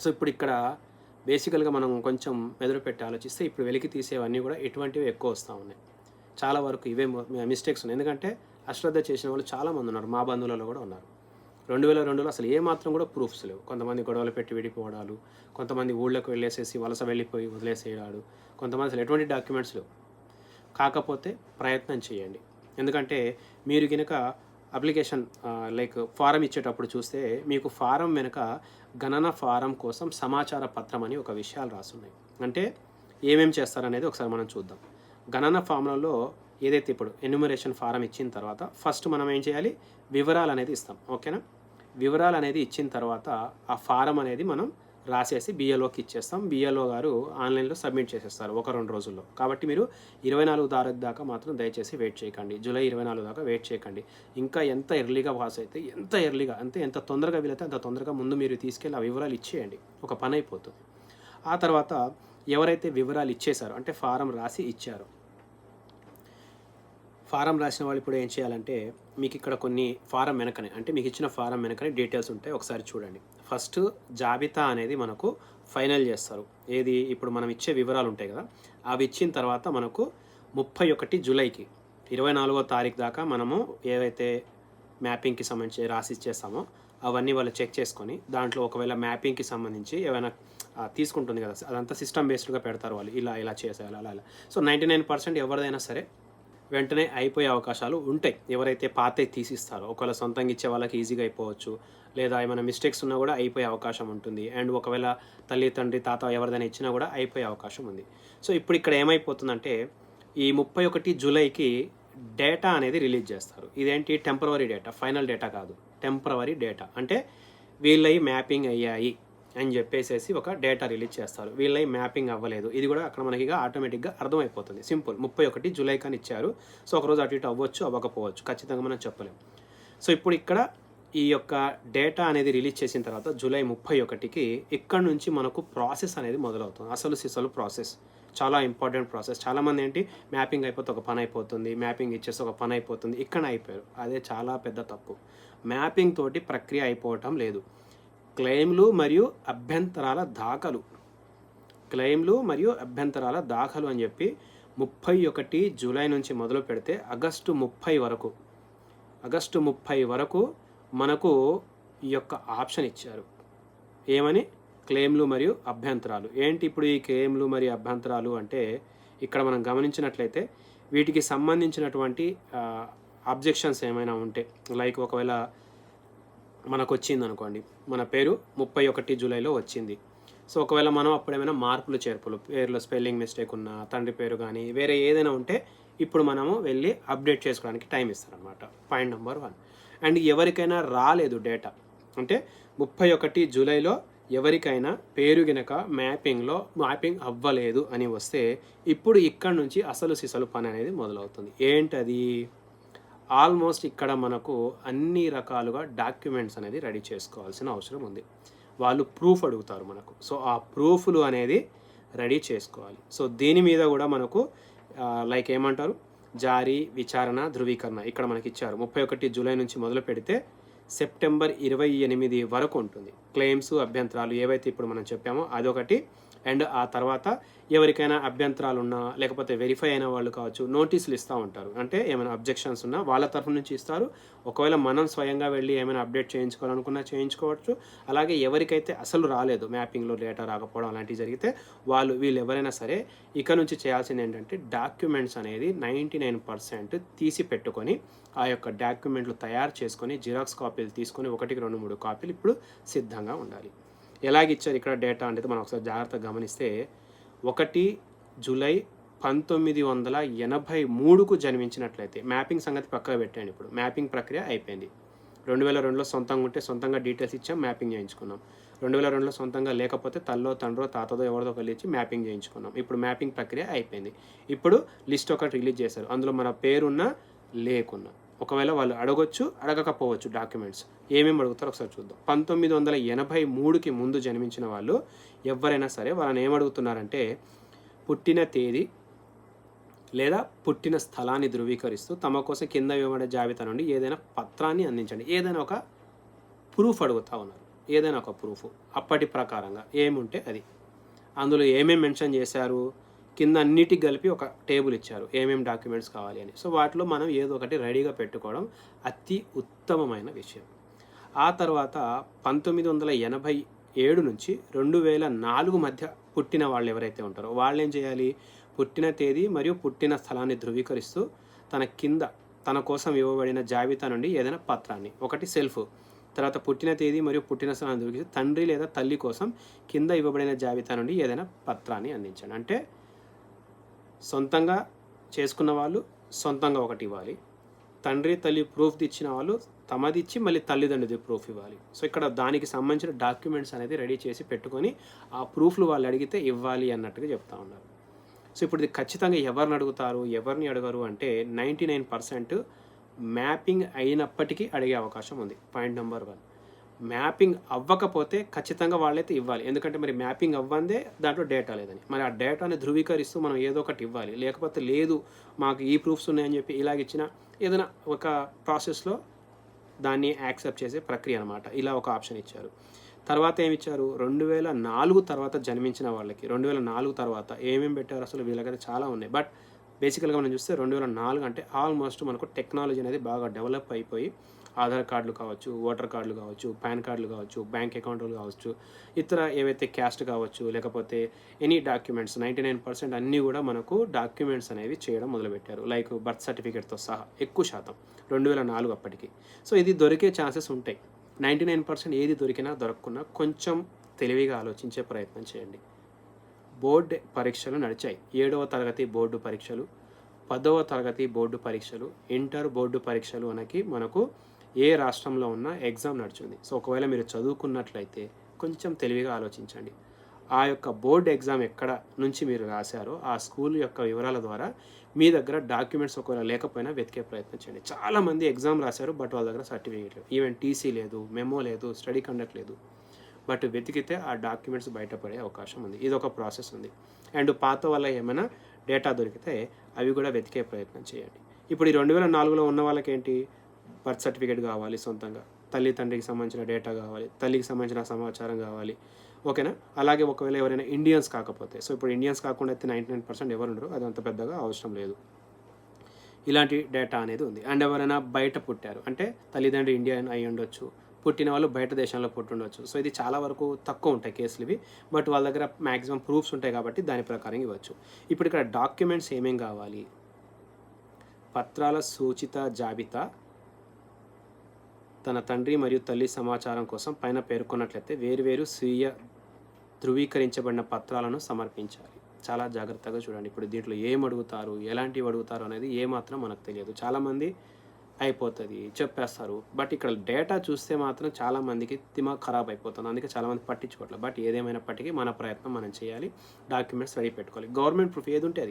సో ఇప్పుడు ఇక్కడ బేసికల్గా మనం కొంచెం మెదడు పెట్టి ఆలోచిస్తే ఇప్పుడు వెలికి తీసేవన్నీ కూడా ఎటువంటివి ఎక్కువ వస్తూ ఉన్నాయి. చాలా వరకు ఇవే మిస్టేక్స్ ఉన్నాయి. ఎందుకంటే అశ్రద్ధ చేసిన వాళ్ళు చాలామంది ఉన్నారు, మా బంధువులలో కూడా ఉన్నారు. 2002లో అసలు ఏమాత్రం కూడా ప్రూఫ్స్ లేవు. కొంతమంది గొడవలు పెట్టి విడిపోవడాలు, కొంతమంది ఊళ్ళకు వెళ్ళేసేసి వలస వెళ్ళిపోయి వదిలేసేయడాలు, కొంతమంది అసలు ఎటువంటి డాక్యుమెంట్స్ లేవు. కాకపోతే ప్రయత్నం చేయండి. ఎందుకంటే మీరు కనుక అప్లికేషన్ ఫారం ఇచ్చేటప్పుడు చూస్తే మీకు ఫారం వెనుక గణన ఫారం కోసం సమాచార పత్రం అని ఒక విషయాలు రాసున్నాయి. అంటే ఏమేమి చేస్తారనేది ఒకసారి మనం చూద్దాం. గణన ఫామ్లలో ఏదైతే ఇప్పుడు ఎన్యూమరేషన్ ఫారం ఇచ్చిన తర్వాత ఫస్ట్ మనం ఏం చేయాలి, వివరాలు అనేది ఇస్తాం. ఓకేనా, వివరాలు అనేది ఇచ్చిన తర్వాత ఆ ఫారం అనేది మనం రాసేసి బిఎల్ఓకి ఇచ్చేస్తాం. బిఎల్ఓ గారు ఆన్లైన్లో సబ్మిట్ చేసేస్తారు 1-2 రోజుల్లో. కాబట్టి మీరు 24 తారీఖు దాకా మాత్రం దయచేసి వెయిట్ చేయకండి. జూలై 24 దాకా వెయిట్ చేయకండి. ఇంకా ఎంత ఎర్లీగా పాస్ అయితే ఎంత ఎర్లీగా, అంటే ఎంత తొందరగా వీలైతే అంత తొందరగా ముందు మీరు తీసుకెళ్ళి ఆ వివరాలు ఇచ్చేయండి, ఒక పని అయిపోతుంది. ఆ తర్వాత ఎవరైతే వివరాలు ఇచ్చేశారో, అంటే ఫారం రాసి ఇచ్చారో, ఫారం రాసిన వాళ్ళు ఇప్పుడు ఏం చేయాలంటే మీకు ఇక్కడ కొన్ని ఫారం వెనకనే, అంటే మీకు ఇచ్చిన ఫారం వెనకనే డీటెయిల్స్ ఉంటాయి, ఒకసారి చూడండి. ఫస్ట్ జాబితా అనేది మనకు ఫైనల్ చేస్తారు. ఏది ఇప్పుడు మనం ఇచ్చే వివరాలు ఉంటాయి కదా, అవి ఇచ్చిన తర్వాత మనకు 31 జూలైకి 24వ తారీఖు దాకా మనము ఏవైతే మ్యాపింగ్కి సంబంధించి రాసి ఇచ్చేస్తామో అవన్నీ వాళ్ళు చెక్ చేసుకొని దాంట్లో ఒకవేళ మ్యాపింగ్కి సంబంధించి ఏమైనా తీసుకుంటుంది కదా, అదంతా సిస్టమ్ బేస్డ్గా పెడతారు వాళ్ళు, ఇలా చేసేయాలి అలా. సో 99% ఎవరిదైనా సరే వెంటనే అయిపోయే అవకాశాలు ఉంటాయి. ఎవరైతే పాతే తీసిస్తారో, ఒకవేళ సొంతంగా ఇచ్చే వాళ్ళకి ఈజీగా అయిపోవచ్చు, లేదా ఏమైనా మిస్టేక్స్ ఉన్నా కూడా అయిపోయే అవకాశం ఉంటుంది. అండ్ ఒకవేళ తల్లి తండ్రి తాత ఎవరిదైనా ఇచ్చినా కూడా అయిపోయే అవకాశం ఉంది. సో ఇప్పుడు ఇక్కడ ఏమైపోతుందంటే ఈ 31 జూలైకి డేటా అనేది రిలీజ్ చేస్తారు. ఇదేంటి, టెంపరవరీ డేటా, ఫైనల్ డేటా కాదు, టెంపరవరీ డేటా. అంటే వీళ్ళవి మ్యాపింగ్ అయ్యాయి అని చెప్పేసి ఒక డేటా రిలీజ్ చేస్తారు. వీళ్ళవి మ్యాపింగ్ అవ్వలేదు, ఇది కూడా అక్కడ మనకి ఆటోమేటిక్గా అర్థమైపోతుంది. సింపుల్, 31 జూలై కానీ ఇచ్చారు. సో ఒకరోజు అటు ఇటు అవ్వచ్చు, అవ్వకపోవచ్చు, ఖచ్చితంగా మనం చెప్పలేము. సో ఇప్పుడు ఇక్కడ ఈ యొక్క డేటా అనేది రిలీజ్ చేసిన తర్వాత జూలై 31కి ఇక్కడ నుంచి మనకు ప్రాసెస్ అనేది మొదలవుతుంది. అసలు సిసలు ప్రాసెస్ చాలా ఇంపార్టెంట్ ప్రాసెస్. చాలామంది ఏంటి మ్యాపింగ్ అయిపోతే ఒక పని అయిపోతుంది, మ్యాపింగ్ ఇచ్చేస్తే ఒక పని అయిపోతుంది, ఇక్కడ అయిపోయారు. అదే చాలా పెద్ద తప్పు. మ్యాపింగ్ తోటి ప్రక్రియ అయిపోవటం లేదు. క్లెయిమ్లు మరియు అభ్యంతరాల దాఖలు అని చెప్పి 31 జూలై నుంచి మొదలు పెడితే ఆగస్టు 30 వరకు మనకు ఈ యొక్క ఆప్షన్ ఇచ్చారు. ఏమని? క్లెయిమ్లు మరియు అభ్యంతరాలు. ఏంటి ఇప్పుడు ఈ క్లెయిమ్లు మరియు అభ్యంతరాలు అంటే, ఇక్కడ మనం గమనించినట్లయితే వీటికి సంబంధించినటువంటి అబ్జెక్షన్స్ ఏమైనా ఉంటే, లైక్ ఒకవేళ మనకు వచ్చింది అనుకోండి, మన పేరు 31 జూలైలో వచ్చింది. సో ఒకవేళ మనం అప్పుడు ఏమైనా మార్పులు చేర్పులు, పేరులో స్పెల్లింగ్ మిస్టేక్ ఉన్నా, తండ్రి పేరు కానీ వేరే ఏదైనా ఉంటే ఇప్పుడు మనము వెళ్ళి అప్డేట్ చేసుకోవడానికి టైం ఇస్తారనమాట. Point number 1. అండ్ ఎవరికైనా రాలేదు డేటా అంటే 31 జూలైలో ఎవరికైనా పేరు గినక మ్యాపింగ్ అవ్వలేదు అని వస్తే ఇప్పుడు ఇక్కడ నుంచి అసలు సిసలు పని అనేది మొదలవుతుంది. ఏంటది? ఆల్మోస్ట్ ఇక్కడ మనకు అన్ని రకాలుగా డాక్యుమెంట్స్ అనేది రెడీ చేసుకోవాల్సిన అవసరం ఉంది. వాళ్ళు ప్రూఫ్ అడుగుతారు మనకు. సో ఆ ప్రూఫ్లు అనేది రెడీ చేసుకోవాలి. సో దీని మీద కూడా మనకు లైక్ ఏమంటారు, జారీ, విచారణ, ధృవీకరణ ఇక్కడ మనకి ఇచ్చారు. 31 జూలై నుంచి మొదలు పెడితే సెప్టెంబర్ 28 వరకు ఉంటుంది. క్లెయిమ్స్, అభ్యంతరాలు ఏవైతే ఇప్పుడు మనం చెప్పామో అదొకటి. అండ్ ఆ తర్వాత ఎవరికైనా అభ్యంతరాలు ఉన్నా, లేకపోతే వెరిఫై అయిన వాళ్ళు కావచ్చు, నోటీసులు ఇస్తూ ఉంటారు. అంటే ఏమైనా అబ్జెక్షన్స్ ఉన్నా వాళ్ళ తరఫు నుంచి ఇస్తారు. ఒకవేళ మనం స్వయంగా వెళ్ళి ఏమైనా అప్డేట్ చేయించుకోవాలనుకున్నా చేయించుకోవచ్చు. అలాగే ఎవరికైతే అసలు రాలేదు, మ్యాపింగ్లో డేటా రాకపోవడం అలాంటివి జరిగితే వీళ్ళు ఎవరైనా సరే ఇక నుంచి చేయాల్సింది ఏంటంటే డాక్యుమెంట్స్ అనేది 99% తీసి పెట్టుకొని ఆ యొక్క డాక్యుమెంట్లు తయారు చేసుకొని జిరాక్స్ కాపీలు తీసుకొని 1కి 2, 3 కాపీలు ఇప్పుడు సిద్ధంగా ఉండాలి. ఎలాగిచ్చారు ఇక్కడ డేటా అంటే మనం ఒకసారి జాగ్రత్తగా గమనిస్తే 1 జూలై 1983కు జన్మించినట్లయితే, మ్యాపింగ్ సంగతి పక్కగా పెట్టండి. ఇప్పుడు మ్యాపింగ్ ప్రక్రియ అయిపోయింది. 2002లో సొంతంగా ఉంటే సొంతంగా డీటెయిల్స్ ఇచ్చాం, మ్యాపింగ్ చేయించుకున్నాం. 2002లో సొంతంగా లేకపోతే తల్లో, తండ్రో, తాతదో ఎవరిదో ఒకళ్ళు ఇచ్చి మ్యాపింగ్ చేయించుకున్నాం. ఇప్పుడు మ్యాపింగ్ ప్రక్రియ అయిపోయింది. ఇప్పుడు లిస్ట్ ఒకటి రిలీజ్ చేశారు. అందులో మన పేరున్నా లేకున్నా, ఒకవేళ వాళ్ళు అడగొచ్చు, అడగకపోవచ్చు. డాక్యుమెంట్స్ ఏమేమి అడుగుతారో ఒకసారి చూద్దాం. 1983కి ముందు జన్మించిన వాళ్ళు ఎవరైనా సరే వాళ్ళని ఏమడుగుతున్నారంటే పుట్టిన తేదీ లేదా పుట్టిన స్థలాన్ని ధృవీకరిస్తూ తమ కోసం కింద ఇవ్వబడే జాబితా నుండి ఏదైనా పత్రాన్ని అందించండి. ఏదైనా ఒక ప్రూఫ్ అడుగుతూ ఉన్నారు. ఏదైనా ఒక ప్రూఫ్ అప్పటి ప్రకారంగా ఏముంటే అది. అందులో ఏమేమి మెన్షన్ చేశారు, కింద అన్నిటికి కలిపి ఒక టేబుల్ ఇచ్చారు ఏమేమి డాక్యుమెంట్స్ కావాలి అని. సో వాటిలో మనం ఏదో ఒకటి రెడీగా పెట్టుకోవడం అతి ఉత్తమమైన విషయం. ఆ తర్వాత 1987 నుంచి 2004 మధ్య పుట్టిన వాళ్ళు ఎవరైతే ఉంటారో వాళ్ళు ఏం చేయాలి, పుట్టిన తేదీ మరియు పుట్టిన స్థలాన్ని ధృవీకరిస్తూ తన కోసం ఇవ్వబడిన జాబితా నుండి ఏదైనా పత్రాన్ని, ఒకటి సెల్ఫ్, తర్వాత పుట్టిన తేదీ మరియు పుట్టిన స్థలాన్ని ధృవీకరిస్తూ తండ్రి లేదా తల్లి కోసం కింద ఇవ్వబడిన జాబితా నుండి ఏదైనా పత్రాన్ని అందించండి. అంటే సొంతంగా చేసుకున్న వాళ్ళు సొంతంగా ఒకటి ఇవ్వాలి, తండ్రి తల్లి ప్రూఫ్ ఇచ్చిన వాళ్ళు తమది ఇచ్చి మళ్ళీ తల్లిదండ్రులది ప్రూఫ్ ఇవ్వాలి. సో ఇక్కడ దానికి సంబంధించిన డాక్యుమెంట్స్ అనేది రెడీ చేసి పెట్టుకొని ఆ ప్రూఫ్లు వాళ్ళు అడిగితే ఇవ్వాలి అన్నట్టుగా చెప్తా ఉన్నారు. సో ఇప్పుడు ఇది ఖచ్చితంగా ఎవరిని అడుగుతారు, ఎవరిని అడగరు అంటే 99% మ్యాపింగ్ అయినప్పటికీ అడిగే అవకాశం ఉంది. Point number 1. మ్యాపింగ్ అవ్వకపోతే ఖచ్చితంగా వాళ్ళైతే ఇవ్వాలి. ఎందుకంటే మరి మ్యాపింగ్ అవ్వందే దాంట్లో డేటా లేదని, మరి ఆ డేటాని ధృవీకరిస్తూ మనం ఏదో ఒకటి ఇవ్వాలి. లేకపోతే లేదు మాకు ఈ ప్రూఫ్స్ ఉన్నాయని చెప్పి ఇలాగిచ్చిన ఏదైనా ఒక ప్రాసెస్లో దాన్ని యాక్సెప్ట్ చేసే ప్రక్రియ అనమాట. ఇలా ఒక ఆప్షన్ ఇచ్చారు. తర్వాత ఏమిచ్చారు, 2004 తర్వాత జన్మించిన వాళ్ళకి 2004 తర్వాత ఏమేమి పెట్టారు అసలు వీళ్ళకైతే చాలా ఉన్నాయి. బట్ బేసికల్గా మనం చూస్తే 2004 అంటే ఆల్మోస్ట్ మనకు టెక్నాలజీ అనేది బాగా డెవలప్ అయిపోయి ఆధార్ కార్డులు కావచ్చు, ఓటర్ కార్డులు కావచ్చు, పాన్ కార్డులు కావచ్చు, బ్యాంక్ అకౌంట్లు కావచ్చు, ఇతర ఏవైతే క్యాస్ట్ కావచ్చు, లేకపోతే ఎనీ డాక్యుమెంట్స్ 99% అన్నీ కూడా మనకు డాక్యుమెంట్స్ అనేవి చేయడం మొదలుపెట్టారు. లైక్ బర్త్ సర్టిఫికేట్తో సహా ఎక్కువ శాతం 2004 అప్పటికి. సో ఇది దొరికే ఛాన్సెస్ ఉంటాయి. 99% ఏది దొరికినా దొరకకున్నా కొంచెం తెలివిగా ఆలోచించే ప్రయత్నం చేయండి. బోర్డు పరీక్షలు నడిచాయి. 7వ తరగతి బోర్డు పరీక్షలు, 10వ తరగతి బోర్డు పరీక్షలు, ఇంటర్ బోర్డు పరీక్షలు మనకు ఏ రాష్ట్రంలో ఉన్న ఎగ్జామ్ నడుచుంది. సో ఒకవేళ మీరు చదువుకున్నట్లయితే కొంచెం తెలివిగా ఆలోచించండి. ఆ యొక్క బోర్డు ఎగ్జామ్ ఎక్కడ నుంచి మీరు రాశారో ఆ స్కూల్ యొక్క వివరాల ద్వారా మీ దగ్గర డాక్యుమెంట్స్ ఒకవేళ లేకపోయినా వెతికే ప్రయత్నం చేయండి. చాలామంది ఎగ్జామ్ రాశారు, బట్ వాళ్ళ దగ్గర సర్టిఫికేట్ లేదు, ఈవెన్ టీసీ లేదు, మెమో లేదు, స్టడీ కండక్ట్ లేదు. బట్ వెతికితే ఆ డాక్యుమెంట్స్ బయటపడే అవకాశం ఉంది. ఇది ఒక ప్రాసెస్ ఉంది. అండ్ పాత వల్ల ఏమైనా డేటా దొరికితే అవి కూడా వెతికే ప్రయత్నం చేయండి. ఇప్పుడు ఈ 2004లో ఉన్న వాళ్ళకి ఏంటి, బర్త్ సర్టిఫికేట్ కావాలి, సొంతంగా తల్లి తండ్రికి సంబంధించిన డేటా కావాలి, తల్లికి సంబంధించిన సమాచారం కావాలి, ఓకేనా. అలాగే ఒకవేళ ఎవరైనా ఇండియన్స్ కాకపోతే, సో ఇప్పుడు ఇండియన్స్ కాకుండా అయితే 99% ఎవరు ఉండరు, అది అంత పెద్దగా అవసరం లేదు. ఇలాంటి డేటా అనేది ఉంది. అండ్ ఎవరైనా బయట పుట్టారు అంటే తల్లిదండ్రులు ఇండియన్ అయి ఉండొచ్చు, పుట్టిన వాళ్ళు బయట దేశంలో పుట్టుండొచ్చు. సో ఇది చాలా వరకు తక్కువ ఉంటాయి కేసులు ఇవి, బట్ వాళ్ళ దగ్గర మ్యాక్సిమం ప్రూఫ్స్ ఉంటాయి కాబట్టి దాని ప్రకారం ఇవ్వచ్చు. ఇప్పుడు ఇక్కడ డాక్యుమెంట్స్ ఏమేం కావాలి, పత్రాల సూచిత జాబితా తన తండ్రి మరియు తల్లి సమాచారం కోసం పైన పేర్కొన్నట్లయితే వేరువేరు స్వీయ ధృవీకరించబడిన పత్రాలను సమర్పించాలి. చాలా జాగ్రత్తగా చూడండి. ఇప్పుడు దీంట్లో ఏం అడుగుతారు, ఎలాంటివి అడుగుతారు అనేది ఏమాత్రం మనకు తెలియదు. చాలామంది అయిపోతుంది చెప్పేస్తారు, బట్ ఇక్కడ డేటా చూస్తే మాత్రం చాలామందికి దిమాగ్ ఖరాబ్ అయిపోతుంది. అందుకే చాలామంది పట్టించుకోవట్లేదు. బట్ ఏదేమైనప్పటికీ మన ప్రయత్నం మనం చేయాలి, డాక్యుమెంట్స్ రెడీ పెట్టుకోవాలి. గవర్నమెంట్ ప్రూఫ్ ఏది ఉంటే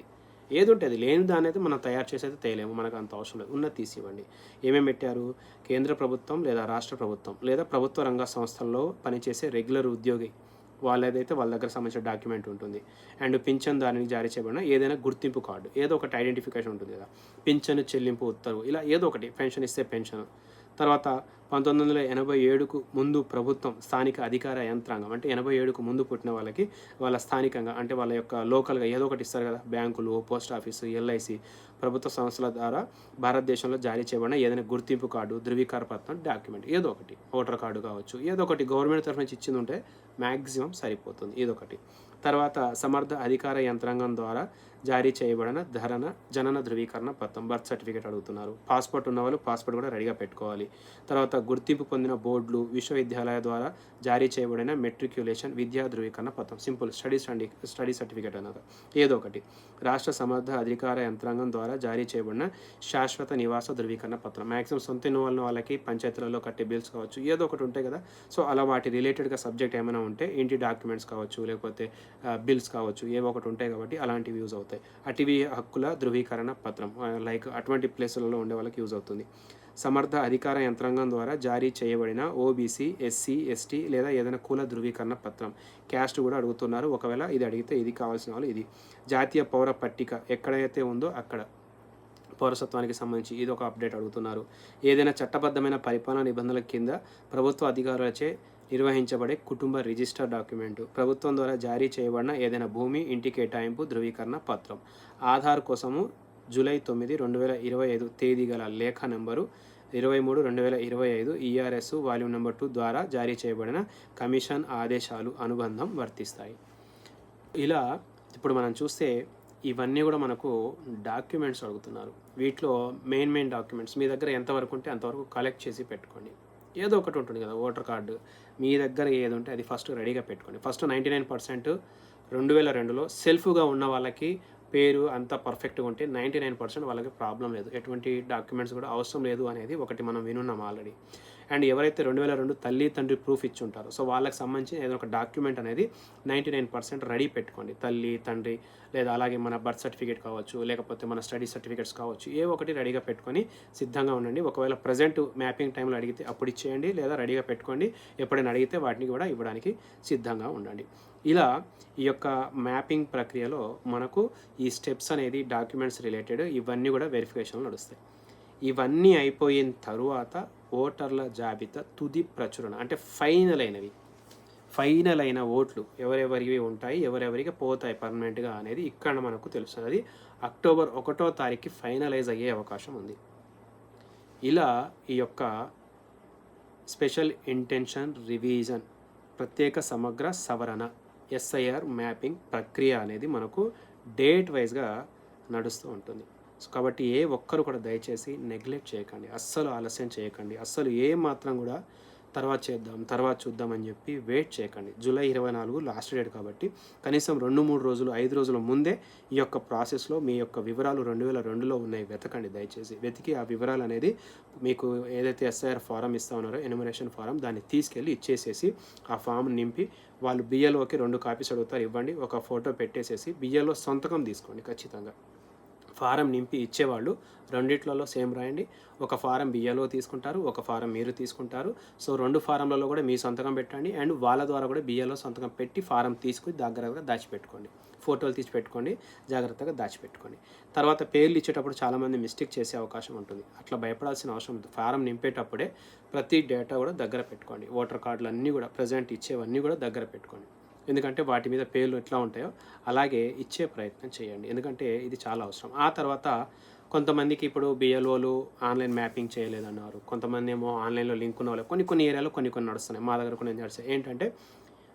అది లేని దాని అయితే మనం తయారు చేసి అయితే తేలేము, మనకు అంత అవసరం లేదు. ఉన్నది తీసి ఇవ్వండి. ఏమేమి పెట్టారు, కేంద్ర ప్రభుత్వం లేదా రాష్ట్ర ప్రభుత్వం లేదా ప్రభుత్వ రంగ సంస్థల్లో పనిచేసే రెగ్యులర్ ఉద్యోగి వాళ్ళదైతే వాళ్ళ దగ్గర సంబంధించిన డాక్యుమెంట్ ఉంటుంది. అండ్ పింఛన్ దానికి జారీ చేయబడిన ఏదైనా గుర్తింపు కార్డు, ఏదో ఒకటి ఐడెంటిఫికేషన్ ఉంటుంది కదా, పింఛను చెల్లింపు ఉత్తర్వు, ఇలా ఏదో ఒకటి, పెన్షన్ ఇస్తే పెన్షన్. తర్వాత 1987కు ముందు ప్రభుత్వం స్థానిక అధికార యంత్రాంగం అంటే 87కు ముందు పుట్టిన వాళ్ళకి వాళ్ళ స్థానికంగా అంటే వాళ్ళ యొక్క లోకల్గా ఏదో ఒకటి ఇస్తారు కదా, బ్యాంకులు, పోస్ట్ ఆఫీసు, ఎల్ఐసి ప్రభుత్వ సంస్థల ద్వారా భారతదేశంలో జారీ చేయబడిన ఏదైనా గుర్తింపు కార్డు, ధృవీకరణ పత్రం, డాక్యుమెంట్ ఏదో ఒకటి, ఓటర్ కార్డు కావచ్చు, ఏదో ఒకటి గవర్నమెంట్ తరఫు నుంచి ఇచ్చింది ఉంటే మ్యాక్సిమం సరిపోతుంది, ఏదో ఒకటి. తర్వాత సమర్థ అధికార యంత్రాంగం ద్వారా జారీ చేయబడిన జనన ధృవీకరణ పత్రం, బర్త్ సర్టిఫికేట్ అడుగుతున్నారు. పాస్పోర్ట్ ఉన్న వాళ్ళు పాస్పోర్ట్ కూడా రెడీగా పెట్టుకోవాలి. తర్వాత గుర్తింపు పొందిన బోర్డులు, విశ్వవిద్యాలయ ద్వారా జారీ చేయబడిన మెట్రిక్యులేషన్ విద్యా ధృవీకరణ పత్రం, సింపుల్ స్టడీ సర్టిఫికేట్ అన్నది ఏదో ఒకటి. రాష్ట్ర సమర్థ అధికార యంత్రాంగం ద్వారా జారీ చేయబడిన శాశ్వత నివాస ధృవీకరణ పత్రం, మ్యాక్సిమం సొంత ఇన్వాల్వ్ వాళ్ళకి పంచాయతీలలో కట్టే బిల్స్ కావచ్చు, ఏదో ఒకటి ఉంటాయి కదా. సో అలా వాటి రిలేటెడ్గా సబ్జెక్ట్ ఏమైనా ఉంటే ఇంటి డాక్యుమెంట్స్ కావచ్చు, లేకపోతే బిల్స్ కావచ్చు, ఏవో ఒకటి ఉంటాయి కాబట్టి అలాంటివి యూజ్ అవుతాయి. అటవీ హక్కుల ధృవీకరణ పత్రం, లైక్ అటువంటి ప్లేసులలో ఉండే వాళ్ళకి యూజ్ అవుతుంది. సమర్థ అధికార యంత్రాంగం ద్వారా జారీ చేయబడిన ఓబీసీ, ఎస్సీ, ఎస్టీ లేదా ఏదైనా కుల ధృవీకరణ పత్రం, క్యాస్ట్ కూడా అడుగుతున్నారు. ఒకవేళ ఇది అడిగితే ఇది కావాల్సిన వాళ్ళు ఇది. జాతీయ పౌర పట్టిక ఎక్కడైతే ఉందో అక్కడ పౌరసత్వానికి సంబంధించి ఇది ఒక అప్డేట్ అడుగుతున్నారు. ఏదైనా చట్టబద్ధమైన పరిపాలనా నిబంధనల కింద ప్రభుత్వ అధికారులచే నిర్వహించబడే కుటుంబ రిజిస్టర్ డాక్యుమెంటు, ప్రభుత్వం ద్వారా జారీ చేయబడిన ఏదైనా భూమి, ఇంటి కేటాయింపు ధృవీకరణ పత్రం, ఆధార్ కోసము జూలై 9, 2025 తేదీ గల లేఖ నెంబరు 23/2025 ఈఆర్ఎస్ వాల్యూమ్ నెంబర్ 2 ద్వారా జారీ చేయబడిన కమిషన్ ఆదేశాలు అనుబంధం వర్తిస్తాయి. ఇలా ఇప్పుడు మనం చూస్తే ఇవన్నీ కూడా మనకు డాక్యుమెంట్స్ అడుగుతున్నారు. వీటిలో మెయిన్ డాక్యుమెంట్స్ మీ దగ్గర ఎంతవరకు ఉంటే అంతవరకు కలెక్ట్ చేసి పెట్టుకోండి. ఏదో ఒకటి ఉంటుంది కదా, ఓటర్ కార్డు మీ దగ్గర ఏది ఉంటే అది ఫస్ట్ రెడీగా పెట్టుకోండి. ఫస్ట్ 99% 2002లో సెల్ఫ్గా ఉన్న వాళ్ళకి పేరు అంతా పర్ఫెక్ట్గా ఉంటే 99% వాళ్ళకి ప్రాబ్లం లేదు, ఎటువంటి డాక్యుమెంట్స్ కూడా అవసరం లేదు అనేది ఒకటి మనం వినున్నాం ఆల్రెడీ. అండ్ ఎవరైతే 2002 తల్లి తండ్రి ప్రూఫ్ ఇచ్చి ఉంటారో సో వాళ్ళకి సంబంధించి ఏదైనా ఒక డాక్యుమెంట్ అనేది 99% రెడీ పెట్టుకోండి. తల్లి తండ్రి లేదా అలాగే మన బర్త్ సర్టిఫికేట్ కావచ్చు, లేకపోతే మన స్టడీ సర్టిఫికేట్స్ కావచ్చు, ఏ ఒకటి రెడీగా పెట్టుకొని సిద్ధంగా ఉండండి. ఒకవేళ ప్రజెంట్ మ్యాపింగ్ టైంలో అడిగితే అప్పుడు ఇచ్చేయండి, లేదా రెడీగా పెట్టుకోండి. ఎప్పుడైనా అడిగితే వాటిని కూడా ఇవ్వడానికి సిద్ధంగా ఉండండి. ఇలా ఈ యొక్క మ్యాపింగ్ ప్రక్రియలో మనకు ఈ స్టెప్స్ అనేది డాక్యుమెంట్స్ రిలేటెడ్ ఇవన్నీ కూడా వెరిఫికేషన్లు నడుస్తాయి. ఇవన్నీ అయిపోయిన తరువాత ఓటర్ల జాబితా తుది ప్రచురణ అంటే ఫైనల్ అయిన ఓట్లు ఎవరెవరివి ఉంటాయి, ఎవరెవరికి పోతాయి పర్మనెంట్గా అనేది ఇక్కడ మనకు తెలుస్తుంది. అది అక్టోబర్ 1వ తారీఖుకి ఫైనలైజ్ అయ్యే అవకాశం ఉంది. ఇలా ఈ యొక్క స్పెషల్ ఇంటెన్షన్ రివిజన్ ప్రత్యేక సమగ్ర సవరణ ఎస్ఐఆర్ మ్యాపింగ్ ప్రక్రియ అనేది మనకు డేట్ వైజ్గా నడుస్తూ ఉంటుంది. సో కాబట్టి ఏ ఒక్కరు కూడా దయచేసి నెగ్లెక్ట్ చేయకండి, అస్సలు ఆలస్యం చేయకండి, అస్సలు ఏ మాత్రం కూడా తర్వాత చూద్దాం అని చెప్పి వెయిట్ చేయకండి. జూలై 24 లాస్ట్ డేట్ కాబట్టి కనీసం 2-3 రోజులు 5 రోజుల ముందే ఈ యొక్క ప్రాసెస్లో మీ యొక్క వివరాలు 2002లో ఉన్నాయి వెతకండి. దయచేసి వెతికి ఆ వివరాలు అనేది మీకు ఏదైతే ఎస్ఐఆర్ ఫారం ఇస్తా ఉన్నారో ఎన్యుమరేషన్ ఫారం దాన్ని తీసుకెళ్ళి ఇచ్చేసేసి ఆ ఫామ్ నింపి వాళ్ళు బిఎల్ఓకి 2 కాపీస్ అడుగుతారు, ఇవ్వండి, ఒక ఫోటో పెట్టేసేసి బిఎల్ఓ సంతకం తీసుకోండి. ఖచ్చితంగా ఫారం నింపి ఇచ్చేవాళ్ళు రెండిట్లలో సేమ్ రాయండి. ఒక ఫారం బిఎల్ఓ తీసుకుంటారు, ఒక ఫారం మీరు తీసుకుంటారు. సో 2 ఫారంలలో కూడా మీ సంతకం పెట్టండి అండ్ వాళ్ళ ద్వారా కూడా బిఎల్ఓ సంతకం పెట్టి ఫారం తీసుకుని జాగ్రత్తగా దాచిపెట్టుకోండి. ఫోటోలు తీసి పెట్టుకోండి, జాగ్రత్తగా దాచిపెట్టుకోండి. తర్వాత పేర్లు ఇచ్చేటప్పుడు చాలామంది మిస్టేక్ చేసే అవకాశం ఉంటుంది. అట్లా భయపడాల్సిన అవసరం ఉంది. ఫారం నింపేటప్పుడే ప్రతి డేటా కూడా దగ్గర పెట్టుకోండి. ఓటర్ కార్డులు అన్నీ కూడా ప్రజెంట్ ఇచ్చేవన్నీ కూడా దగ్గర పెట్టుకోండి. ఎందుకంటే వాటి మీద పేర్లు ఎట్లా ఉంటాయో అలాగే ఇచ్చే ప్రయత్నం చేయండి. ఎందుకంటే ఇది చాలా అవసరం. ఆ తర్వాత కొంతమందికి ఇప్పుడు బిఎల్ఓలు ఆన్లైన్ మ్యాపింగ్ చేయలేదన్నారు, కొంతమంది ఏమో ఆన్లైన్లో లింక్ ఉన్న వాళ్ళు కొన్ని ఏరియాలో కొన్ని నడుస్తున్నాయి. మా దగ్గర కొన్ని నడుస్తాయి. ఏంటంటే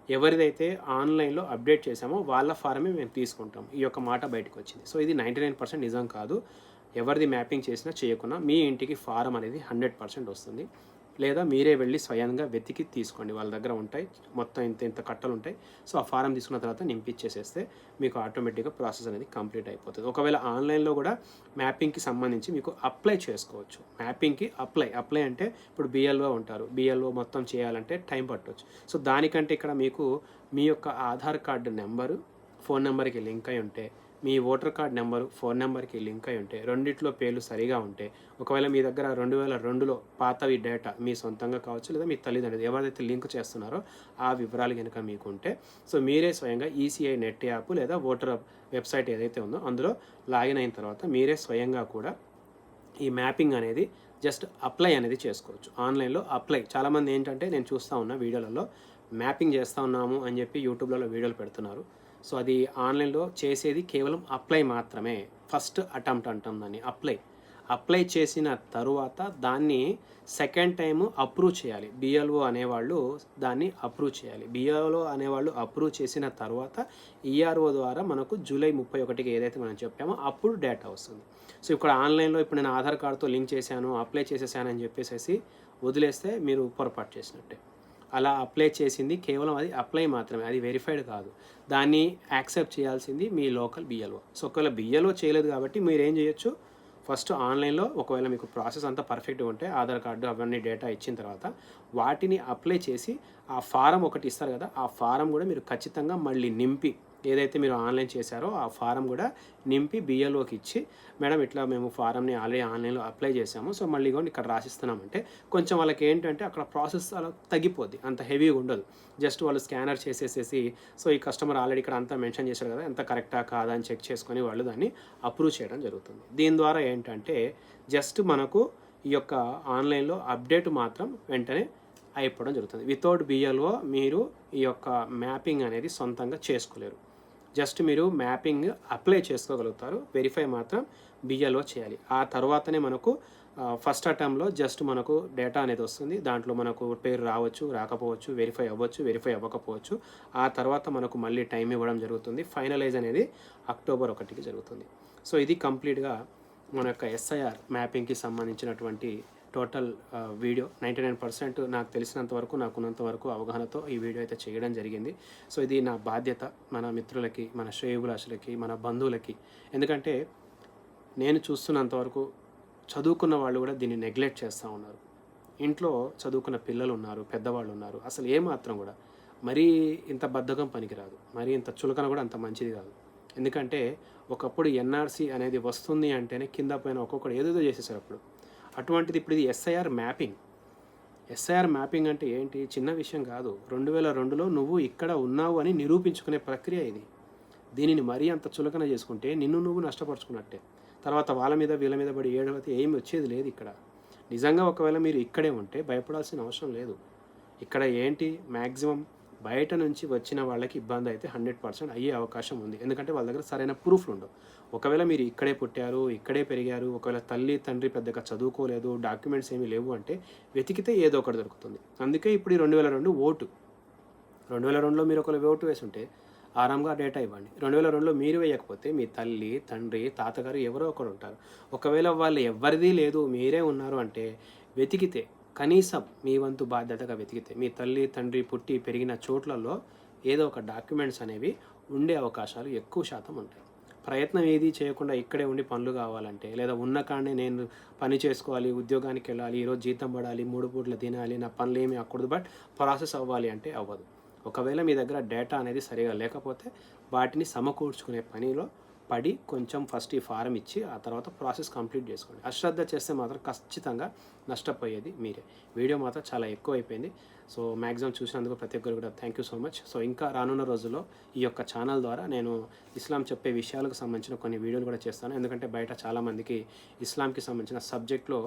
ఎవరిదైతే ఆన్లైన్లో అప్డేట్ చేసామో వాళ్ళ ఫారమే మేము తీసుకుంటాం. ఈ యొక్క మాట బయటకు వచ్చింది. సో ఇది 99% నిజం కాదు. ఎవరిది మ్యాపింగ్ చేసినా చేయకున్నా మీ ఇంటికి ఫారం అనేది 100% వస్తుంది. లేదా మీరే వెళ్ళి స్వయంగా వెతికి తీసుకోండి. వాళ్ళ దగ్గర ఉంటాయి, మొత్తం ఇంత కట్టలు ఉంటాయి. సో ఆ ఫారం తీసుకున్న తర్వాత నింపించేసేస్తే మీకు ఆటోమేటిక్గా ప్రాసెస్ అనేది కంప్లీట్ అయిపోతుంది. ఒకవేళ ఆన్లైన్లో కూడా మ్యాపింగ్కి సంబంధించి మీకు అప్లై చేసుకోవచ్చు. మ్యాపింగ్కి అప్లై అంటే ఇప్పుడు బిఎల్ఓ ఉంటారు, బిఎల్ఓ మొత్తం చేయాలంటే టైం పట్టవచ్చు. సో దానికంటే ఇక్కడ మీకు మీ యొక్క ఆధార్ కార్డు నెంబరు ఫోన్ నెంబర్కి లింక్ అయి ఉంటే, మీ ఓటర్ కార్డ్ నెంబరు ఫోన్ నెంబర్కి లింక్ అయి ఉంటే, రెండిట్లో పేర్లు సరిగా ఉంటే, ఒకవేళ మీ దగ్గర 2002లో పాతవి డేటా మీ సొంతంగా కావచ్చు లేదా మీ తల్లిదండ్రులు ఎవరైతే లింక్ చేస్తున్నారో ఆ వివరాలు కనుక మీకు ఉంటే, సో మీరే స్వయంగా ఈసీఐ నెట్ యాప్ లేదా ఓటర్ వెబ్సైట్ ఏదైతే ఉందో అందులో లాగిన్ అయిన తర్వాత మీరే స్వయంగా కూడా ఈ మ్యాపింగ్ అనేది జస్ట్ అప్లై అనేది చేసుకోవచ్చు. ఆన్లైన్లో అప్లై చాలామంది ఏంటంటే నేను చూస్తూ ఉన్న వీడియోలలో మ్యాపింగ్ చేస్తూ ఉన్నాము అని చెప్పి యూట్యూబ్లలో వీడియోలు పెడుతున్నారు. సో అది ఆన్లైన్లో చేసేది కేవలం అప్లై మాత్రమే. ఫస్ట్ అటెంప్ట్ అంటాం దాన్ని. అప్లై చేసిన తరువాత దాన్ని సెకండ్ టైము అప్రూవ్ చేయాలి. బిఎల్ఓ అనేవాళ్ళు దాన్ని అప్రూవ్ చేయాలి. బిఎల్ఓ అనేవాళ్ళు అప్రూవ్ చేసిన తర్వాత ఈఆర్ఓ ద్వారా మనకు జూలై 31కి ఏదైతే మనం చెప్పామో అప్పుడు డేటా వస్తుంది. సో ఇక్కడ ఆన్లైన్లో ఇప్పుడు నేను ఆధార్ కార్డుతో లింక్ చేశాను, అప్లై చేసేసానని చెప్పేసి వదిలేస్తే మీరు పొరపాటు చేసినట్టే. అలా అప్లై చేసింది కేవలం అది అప్లై మాత్రమే, అది వెరిఫైడ్ కాదు. దాన్ని యాక్సెప్ట్ చేయాల్సింది మీ లోకల్ బిఎల్ఓ. సో ఒకవేళ బిఎల్ఓ చేయలేదు కాబట్టి మీరు ఏం చేయొచ్చు, ఫస్ట్ ఆన్లైన్లో ఒకవేళ మీకు ప్రాసెస్ అంతా పర్ఫెక్ట్గా ఉంటే ఆధార్ కార్డు అవన్నీ డేటా ఇచ్చిన తర్వాత వాటిని అప్లై చేసి ఆ ఫారం ఒకటి ఇస్తారు కదా, ఆ ఫారం కూడా మీరు ఖచ్చితంగా మళ్ళీ నింపి ఏదైతే మీరు ఆన్లైన్ చేశారో ఆ ఫారం కూడా నింపి బిఎల్ఓకి ఇచ్చి, మేడం ఇట్లా మేము ఫారంని ఆల్రెడీ ఆన్లైన్లో అప్లై చేసాము, సో మళ్ళీ కూడా ఇక్కడ రాసిస్తున్నామంటే కొంచెం వాళ్ళకి ఏంటంటే అక్కడ ప్రాసెస్ అలా తగ్గిపోద్ది, అంత హెవీగా ఉండదు. జస్ట్ వాళ్ళు స్కానర్ చేసేసేసి సో ఈ కస్టమర్ ఆల్రెడీ ఇక్కడ అంతా మెన్షన్ చేశారు కదా, ఎంత కరెక్టా కాదా అని చెక్ చేసుకొని వాళ్ళు దాన్ని అప్రూవ్ చేయడం జరుగుతుంది. దీని ద్వారా ఏంటంటే జస్ట్ మనకు ఈ యొక్క ఆన్లైన్లో అప్డేట్ మాత్రం వెంటనే అయిపోవడం జరుగుతుంది. వితౌట్ బిఎల్ఓ మీరు ఈ యొక్క మ్యాపింగ్ అనేది సొంతంగా చేసుకోలేరు. జస్ట్ మీరు మ్యాపింగ్ అప్లై చేసుకోగలుగుతారు, వెరిఫై మాత్రం బిఎల్ఓ చేయాలి. ఆ తర్వాతనే మనకు ఫస్ట్ అటెంప్ట్లో జస్ట్ మనకు డేటా అనేది వస్తుంది. దాంట్లో మనకు పేరు రావచ్చు, రాకపోవచ్చు, వెరిఫై అవ్వచ్చు, వెరిఫై అవ్వకపోవచ్చు. ఆ తర్వాత మనకు మళ్ళీ టైం ఇవ్వడం జరుగుతుంది. ఫైనలైజ్ అనేది అక్టోబర్ 1కి జరుగుతుంది. సో ఇది కంప్లీట్గా మన యొక్క ఎస్ఐఆర్ మ్యాపింగ్కి సంబంధించినటువంటి టోటల్ వీడియో. 99% నాకు తెలిసినంత వరకు, నాకున్నంత వరకు అవగాహనతో ఈ వీడియో అయితే చేయడం జరిగింది. సో ఇది నా బాధ్యత మన మిత్రులకి, మన శ్రేయోభిలాషులకి, మన బంధువులకి. ఎందుకంటే నేను చూస్తున్నంతవరకు చదువుకున్న వాళ్ళు కూడా దీన్ని నెగ్లెక్ట్ చేస్తూ ఉన్నారు. ఇంట్లో చదువుకున్న పిల్లలు ఉన్నారు, పెద్దవాళ్ళు ఉన్నారు. అసలు ఏమాత్రం కూడా మరీ ఇంత బద్ధకం పనికిరాదు, మరీ ఇంత చులకన కూడా అంత మంచిది కాదు. ఎందుకంటే ఒకప్పుడు ఎన్ఆర్సీ అనేది వస్తుంది అంటేనే కింద పైన ఒక్కొక్కడు ఏదేదో చేసేసారు అప్పుడు. అటువంటిది ఇప్పుడు ఇది ఎస్ఐఆర్ మ్యాపింగ్ అంటే ఏంటి, చిన్న విషయం కాదు. 2002లో నువ్వు ఇక్కడ ఉన్నావు అని నిరూపించుకునే ప్రక్రియ ఇది. దీనిని మరీ అంత చులకన చేసుకుంటే నిన్ను నువ్వు నష్టపరుచుకున్నట్టే. తర్వాత వాళ్ళ మీద వీళ్ళ మీద పడి ఏడవతే ఏమి వచ్చేది లేదు. ఇక్కడ నిజంగా ఒకవేళ మీరు ఇక్కడే ఉంటే భయపడాల్సిన అవసరం లేదు. ఇక్కడ ఏంటి మ్యాక్సిమం బయట నుంచి వచ్చిన వాళ్ళకి ఇబ్బంది అయితే 100% అయ్యే అవకాశం ఉంది. ఎందుకంటే వాళ్ళ దగ్గర సరైన ప్రూఫ్లు ఉండవు. ఒకవేళ మీరు ఇక్కడే పుట్టారు, ఇక్కడే పెరిగారు, ఒకవేళ తల్లి తండ్రి పెద్దగా చదువుకోలేదు, డాక్యుమెంట్స్ ఏమీ లేవు అంటే వెతికితే ఏదో ఒకటి దొరుకుతుంది. అందుకే ఇప్పుడు ఈ 2002 ఓటు, 2002లో మీరు ఒకవేళ ఓటు వేసి ఉంటే ఆరాంగా డేటా ఇవ్వండి. 2002లో మీరు వేయకపోతే మీ తల్లి తండ్రి తాతగారు ఎవరో ఒకరు ఉంటారు. ఒకవేళ వాళ్ళు ఎవరిది లేదు మీరే ఉన్నారు అంటే వెతికితే కనీసం మీ వంతు బాధ్యతగా వెతికితే మీ తల్లి తండ్రి పుట్టి పెరిగిన చోట్లలో ఏదో ఒక డాక్యుమెంట్స్ అనేవి ఉండే అవకాశాలు ఎక్కువ శాతం ఉంటాయి. ప్రయత్నం ఏది చేయకుండా ఇక్కడే ఉండి పనులు కావాలంటే, లేదా ఉన్న కాడనే నేను పని చేసుకోవాలి, ఉద్యోగానికి వెళ్ళాలి, ఈరోజు జీతం పడాలి, 3 పూట్ల తినాలి, నా పనులు ఏమీ అవ్వకూడదు, బట్ ప్రాసెస్ అవ్వాలి అంటే అవ్వదు. ఒకవేళ మీ దగ్గర డేటా అనేది సరిగా లేకపోతే వాటిని సమకూర్చుకునే పనిలో పడి కొంచెం ఫస్ట్ ఈ ఫారం ఇచ్చి ఆ తర్వాత ప్రాసెస్ కంప్లీట్ చేసుకోండి. అశ్రద్ధ చేస్తే మాత్రం ఖచ్చితంగా నష్టపోయేది మీరే. వీడియో మాత్రం చాలా ఎక్కువ అయిపోయింది. సో మ్యాక్సిమం చూసినందుకు ప్రతి ఒక్కరు కూడా thank you so much. So ఇంకా రానున్న రోజుల్లో ఈ యొక్క ఛానల్ ద్వారా నేను ఇస్లాం చెప్పే విషయాలకు సంబంధించిన కొన్ని వీడియోలు కూడా చేస్తాను. ఎందుకంటే బయట చాలామందికి ఇస్లాంకి సంబంధించిన సబ్జెక్ట్లో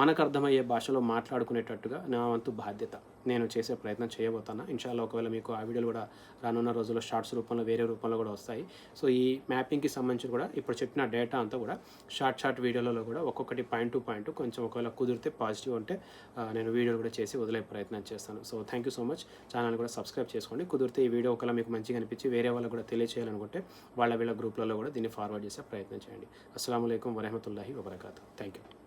మనకు అర్థమయ్యే భాషలో మాట్లాడుకునేటట్టుగా నా వంతు బాధ్యత నేను చేసే ప్రయత్నం చేయబోతాను. ఇన్షాల్లా ఒకవేళ మీకు ఆ వీడియోలు కూడా రానున్న రోజుల్లో షార్ట్స్ రూపంలో వేరే రూపంలో కూడా వస్తాయి. సో ఈ మ్యాపింగ్కి సంబంధించి కూడా ఇప్పుడు చెప్పిన డేటా అంతా కూడా షార్ట్ వీడియోలలో కూడా ఒక్కొక్కటి పాయింట్ టు పాయింట్ కొంచెం ఒకవేళ కుదిరితే పాజిటివ్ అంటే నేను వీడియోలు కూడా చేసి వదిలే ప్రయత్నం చేస్తాను. So thank you so much. Channel కూడా సబ్స్క్రైబ్ చేసుకోండి. కుదిరితే ఈ వీడియో ఒకవేళ మీకు మంచిగా అనిపించి వేరే వాళ్ళకు కూడా తెలియచేయాలనుకుంటే వీళ్ళ గ్రూప్లలో కూడా దీన్ని ఫార్వర్డ్ చేసే ప్రయత్నం చేయండి. అస్సలాము అలైకుం వరహమతుల్లాహి వబరకాతుహు. Thank you.